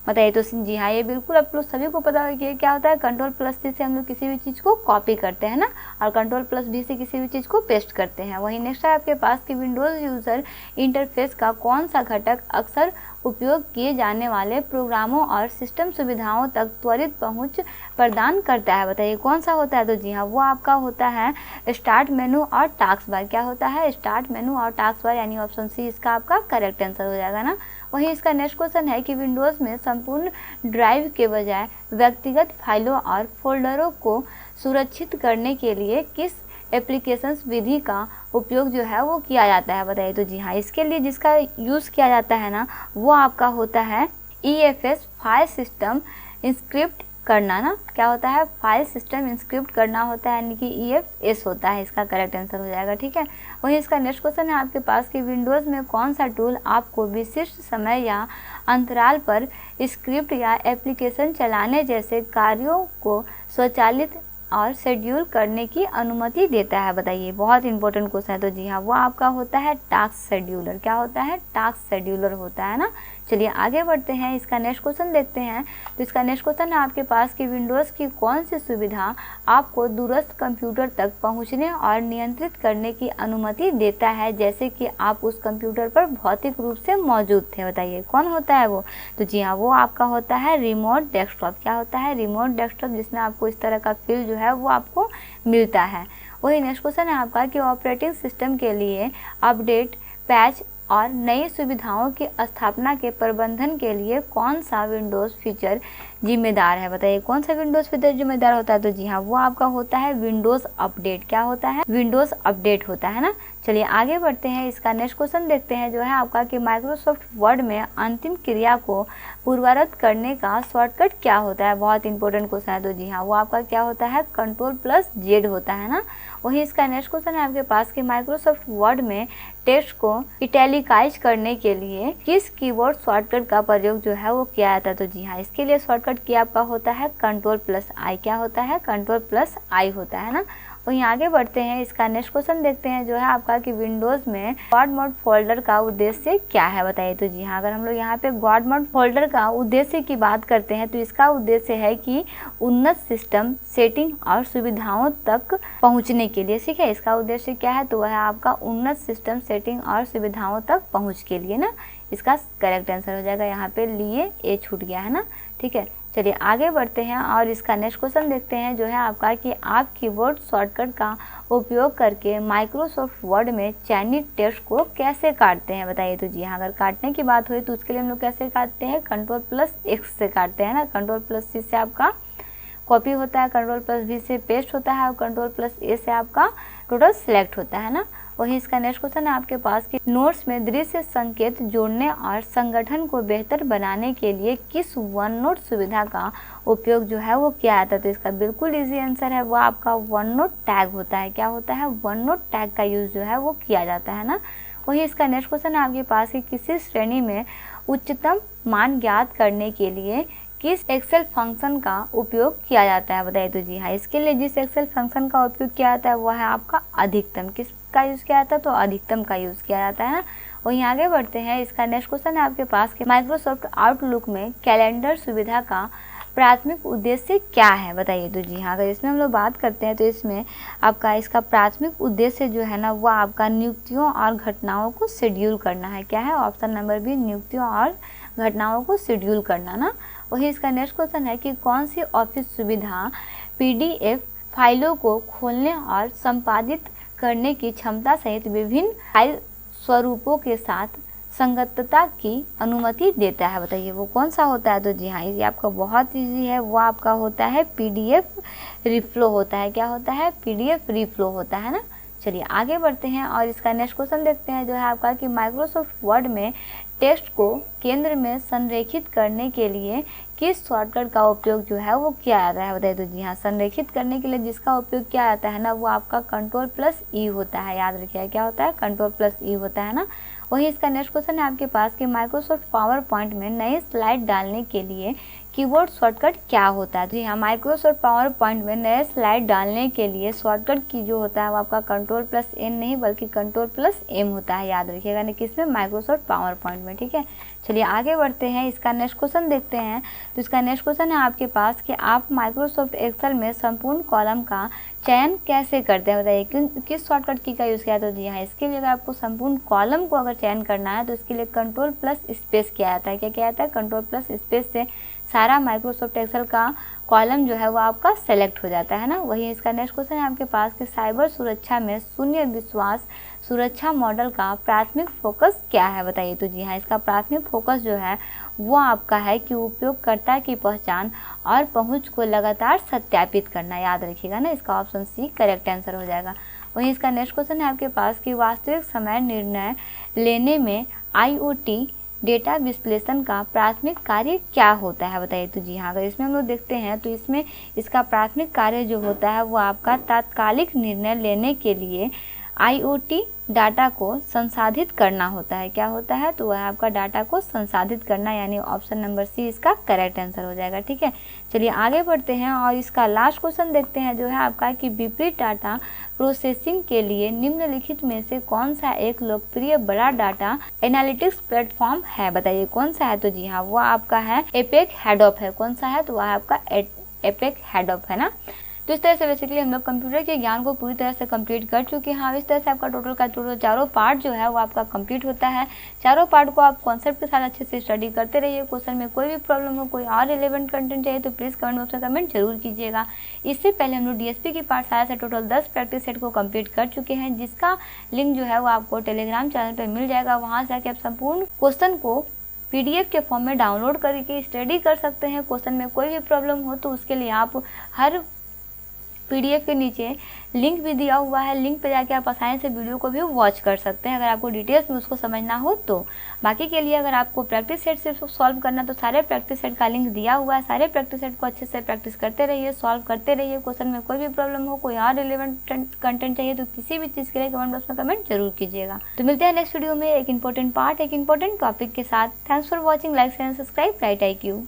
बताइए। तो जी हाँ, ये बिल्कुल आप लोग सभी को पता है कि क्या होता है। Ctrl+C से हम लोग किसी भी चीज़ को कॉपी करते हैं ना, और Ctrl+V से किसी भी चीज़ को पेस्ट करते हैं। वहीं नेक्स्ट है आपके पास कि विंडोज़ यूज़र इंटरफेस का कौन सा घटक अक्सर उपयोग किए जाने वाले प्रोग्रामों और सिस्टम सुविधाओं तक त्वरित पहुंच प्रदान करता है, बताइए कौन सा होता है। तो जी हाँ, वो आपका होता है स्टार्ट मेनू और टास्क बार। क्या होता है? स्टार्ट मेनू और टास्क बार, यानी ऑप्शन सी इसका आपका करेक्ट आंसर हो जाएगा ना। वहीं इसका नेक्स्ट क्वेश्चन है कि विंडोज़ में संपूर्ण ड्राइव के बजाय व्यक्तिगत फाइलों और फोल्डरों को सुरक्षित करने के लिए किस एप्लीकेशंस विधि का उपयोग जो है वो किया जाता है, बताइए। तो जी हाँ, इसके लिए जिसका यूज़ किया जाता है ना वो आपका होता है EFS फाइल सिस्टम इंस्क्रिप्ट करना ना। क्या होता है? फाइल सिस्टम इंस्क्रिप्ट करना होता है, यानी कि EFS होता है, इसका करेक्ट आंसर हो जाएगा, ठीक है। वहीं इसका नेक्स्ट क्वेश्चन है आपके पास कि विंडोज़ में कौन सा टूल आपको विशिष्ट समय या अंतराल पर स्क्रिप्ट या एप्लीकेशन चलाने जैसे कार्यों को स्वचालित और शेड्यूल करने की अनुमति देता है, बताइए। बहुत इंपॉर्टेंट क्वेश्चन है। तो जी हाँ, वो आपका होता है टास्क शेड्यूलर। क्या होता है? टास्क शेड्यूलर होता है ना। चलिए आगे बढ़ते हैं, इसका नेक्स्ट क्वेश्चन देखते हैं। तो इसका नेक्स्ट क्वेश्चन है आपके पास कि विंडोज़ की कौन सी सुविधा आपको दूरस्थ कंप्यूटर तक पहुंचने और नियंत्रित करने की अनुमति देता है, जैसे कि आप उस कंप्यूटर पर भौतिक रूप से मौजूद थे, बताइए कौन होता है वो। तो जी हाँ, वो आपका होता है रिमोट डेस्कटॉप। क्या होता है? रिमोट डेस्कटॉप, जिसमें आपको इस तरह का फील जो है वो आपको मिलता है। वही नेक्स्ट क्वेश्चन है आपका कि ऑपरेटिंग सिस्टम के लिए अपडेट, पैच और नई सुविधाओं की स्थापना के प्रबंधन के लिए कौन सा विंडोज़ फीचर जिम्मेदार है, बताइए कौन सा विंडोज़ फीचर जिम्मेदार होता है। तो जी हाँ, वो आपका होता है विंडोज़ अपडेट। क्या होता है? विंडोज़ अपडेट होता है ना। चलिए आगे बढ़ते हैं, इसका नेक्स्ट क्वेश्चन देखते हैं, जो है आपका कि माइक्रोसॉफ्ट वर्ड में अंतिम क्रिया को पूर्ववत करने का शॉर्टकट क्या होता है। बहुत इंपॉर्टेंट क्वेश्चन है। तो जी हाँ, वो आपका क्या होता है? Ctrl+Z होता है ना। वहीं इसका नेक्स्ट क्वेश्चन है आपके पास कि माइक्रोसॉफ्ट वर्ड में टेक्स्ट को इटैलिकाइज करने के लिए किस कीबोर्ड शॉर्टकट का प्रयोग जो है वो किया जाता है। तो जी हाँ, इसके लिए शॉर्टकट की आपका होता है Ctrl+I। क्या होता है? Ctrl+I होता है ना। वहीं आगे बढ़ते हैं, इसका नेक्स्ट क्वेश्चन देखते हैं जो है आपका कि विंडोज़ में गॉड मोड फोल्डर का उद्देश्य क्या है बताइए। तो जी हाँ, अगर हम लोग यहाँ पे गॉड मोड फोल्डर का उद्देश्य की बात करते हैं तो इसका उद्देश्य है कि उन्नत सिस्टम सेटिंग और सुविधाओं तक पहुँचने के लिए। ठीक है, इसका उद्देश्य क्या है, तो वह है आपका उन्नत सिस्टम सेटिंग और सुविधाओं तक पहुँच के लिए ना। इसका करेक्ट आंसर हो जाएगा, यहाँ पे लिए ए छूट गया है ना। ठीक है, चलिए आगे बढ़ते हैं और इसका नेक्स्ट क्वेश्चन देखते हैं जो है आपका कि आप कीबोर्ड शॉर्टकट का उपयोग करके माइक्रोसॉफ्ट वर्ड में चयनित टेक्स्ट को कैसे काटते हैं बताइए। तो जी हाँ, अगर काटने की बात हुई तो उसके लिए हम लोग कैसे काटते हैं, Ctrl+X से काटते हैं ना। Ctrl+C से आपका कॉपी होता है, Ctrl+V से पेस्ट होता है और Ctrl+A से आपका टोटल सेलेक्ट होता है ना। वहीं इसका नेक्स्ट क्वेश्चन है आपके पास कि नोट्स में दृश्य संकेत जोड़ने और संगठन को बेहतर बनाने के लिए किस वन नोट सुविधा का उपयोग जो है वो किया जाता है। तो इसका बिल्कुल इजी आंसर है, वो आपका वन नोट टैग होता है। क्या होता है, वन नोट टैग का यूज़ जो है वो किया जाता है ना। वहीं इसका नेक्स्ट क्वेश्चन है आपके पास कि किसी श्रेणी में उच्चतम मान ज्ञात करने के लिए किस एक्सेल फंक्शन का उपयोग किया जाता है बताइए। तो जी हाँ, इसके लिए जिस एक्सेल फंक्शन का उपयोग किया जाता है वह है आपका अधिकतम। किसका यूज़ किया जाता है, तो अधिकतम का यूज़ किया जाता है ना। वहीं आगे बढ़ते हैं, इसका नेक्स्ट क्वेश्चन है आपके पास कि माइक्रोसॉफ्ट आउटलुक में कैलेंडर सुविधा का प्राथमिक उद्देश्य क्या है बताइए। तो जी हाँ, अगर इसमें हम लोग बात करते हैं तो इसमें आपका इसका प्राथमिक उद्देश्य जो है ना वो आपका नियुक्तियों और घटनाओं को शेड्यूल करना है। क्या है, ऑप्शन नंबर बी, नियुक्तियों और घटनाओं को शेड्यूल करना ना। वही इसका नेक्स्ट क्वेश्चन है कि कौन सी ऑफिस सुविधा PDF फाइलों को खोलने और संपादित करने की क्षमता सहित विभिन्न फाइल स्वरूपों के साथ संगतता की अनुमति देता है बताइए, वो कौन सा होता है। तो जी हाँ, ये आपका बहुत इजी है, वो आपका होता है PDF रिफ्लो होता है। क्या होता है, PDF रिफ्लो होता है ना। चलिए आगे बढ़ते हैं और इसका नेक्स्ट क्वेश्चन देखते हैं जो है आपका कि माइक्रोसॉफ्ट वर्ड में टेक्स्ट को केंद्र में संरेखित करने के लिए किस शॉर्टकट का उपयोग जो है वो किया जाता है बताइए। तो जी हाँ, संरेखित करने के लिए जिसका उपयोग किया जाता है ना वो आपका Ctrl+E होता है। याद रखिए क्या होता है, Ctrl+E होता है ना। वहीं इसका नेक्स्ट क्वेश्चन है आपके पास कि माइक्रोसॉफ्ट पावर पॉइंट में नई स्लाइड डालने के लिए कीबोर्ड शॉर्टकट क्या होता है। जी हाँ, माइक्रोसॉफ्ट पावर पॉइंट में नए स्लाइड डालने के लिए शॉर्टकट की जो होता है वो आपका Ctrl+N नहीं बल्कि Ctrl+M होता है। याद रखिएगा ना, किसमें, माइक्रोसॉफ्ट पावर पॉइंट में। ठीक है, चलिए आगे बढ़ते हैं, इसका नेक्स्ट क्वेश्चन देखते हैं। तो इसका नेक्स्ट क्वेश्चन है आपके पास कि आप माइक्रोसॉफ्ट एक्सेल में संपूर्ण कॉलम का चयन कैसे करते हैं बताइए, किस शॉर्टकट की का यूज़ किया। तो जी हाँ, इसके लिए अगर आपको संपूर्ण कॉलम को अगर चयन करना है तो इसके लिए Ctrl+स्पेस किया जाता है। क्या किया जाता है, Ctrl+स्पेस से सारा माइक्रोसॉफ्ट एक्सेल का कॉलम जो है वो आपका सेलेक्ट हो जाता है ना। वही इसका नेक्स्ट क्वेश्चन है आपके पास कि साइबर सुरक्षा में शून्य विश्वास सुरक्षा मॉडल का प्राथमिक फोकस क्या है बताइए। तो जी हाँ, इसका प्राथमिक फोकस जो है वो आपका है कि उपयोगकर्ता की पहचान और पहुंच को लगातार सत्यापित करना। याद रखिएगा ना, इसका ऑप्शन सी करेक्ट आंसर हो जाएगा। वहीं इसका नेक्स्ट क्वेश्चन है आपके पास कि वास्तविक समय निर्णय लेने में IoT डेटा विश्लेषण का प्राथमिक कार्य क्या होता है बताइए। तो जी हाँ, अगर इसमें हम लोग देखते हैं तो इसमें इसका प्राथमिक कार्य जो होता है वो आपका तात्कालिक निर्णय लेने के लिए IoT डाटा को संसाधित करना होता है। क्या होता है, तो वह आपका डाटा को संसाधित करना, यानी ऑप्शन नंबर सी इसका करेक्ट आंसर हो जाएगा। ठीक है, चलिए आगे बढ़ते हैं और इसका लास्ट क्वेश्चन देखते हैं जो है आपका कि विपरीत डाटा प्रोसेसिंग के लिए निम्नलिखित में से कौन सा एक लोकप्रिय बड़ा डाटा एनालिटिक्स प्लेटफॉर्म है बताइए, कौन सा है। तो जी हाँ, वो आपका है एपेक हेडॉप है। कौन सा है, तो वह आपका एपेक हेडॉप है ना। तो इस तरह से बेसिकली हम लोग कंप्यूटर के ज्ञान को पूरी तरह से कंप्लीट कर चुके हैं। हाँ, इस तरह से आपका टोटल चारों पार्ट जो है वो आपका कंप्लीट होता है। चारों पार्ट को आप कॉन्सेप्ट के साथ अच्छे से स्टडी करते रहिए। क्वेश्चन में कोई भी प्रॉब्लम हो, कोई और रिलेवेंट कंटेंट चाहिए तो प्लीज़ कमेंट बॉक्स में कमेंट जरूर कीजिएगा। इससे पहले हम लोग DSP की पाठशाला से टोटल 10 प्रैक्टिस सेट को कंप्लीट कर चुके हैं, जिसका लिंक जो है वो आपको टेलीग्राम चैनल पर मिल जाएगा। वहाँ से आके आप संपूर्ण क्वेश्चन को PDF के फॉर्म में डाउनलोड करके स्टडी कर सकते हैं। क्वेश्चन में कोई भी प्रॉब्लम हो तो उसके लिए आप हर PDF के नीचे लिंक भी दिया हुआ है, लिंक पे जाके आप आसानी से वीडियो को भी वॉच कर सकते हैं अगर आपको डिटेल्स में उसको समझना हो तो। बाकी के लिए अगर आपको प्रैक्टिस सेट सिर्फ सॉल्व करना तो सारे प्रैक्टिस सेट का लिंक दिया हुआ है। सारे प्रैक्टिस सेट को अच्छे से प्रैक्टिस करते रहिए, सॉल्व करते रहिए। क्वेश्चन में कोई भी प्रॉब्लम हो, कोई और रिलेवेंट कंटेंट चाहिए तो किसी भी चीज़ के लिए कमेंट बॉक्स में कमेंट जरूर कीजिएगा। तो मिलते हैं नेक्स्ट वीडियो में एक इंपॉर्टेंट पार्ट, एक इंपॉर्टेंट टॉपिक के साथ। Thanks for watching, like and subscribe right IQ।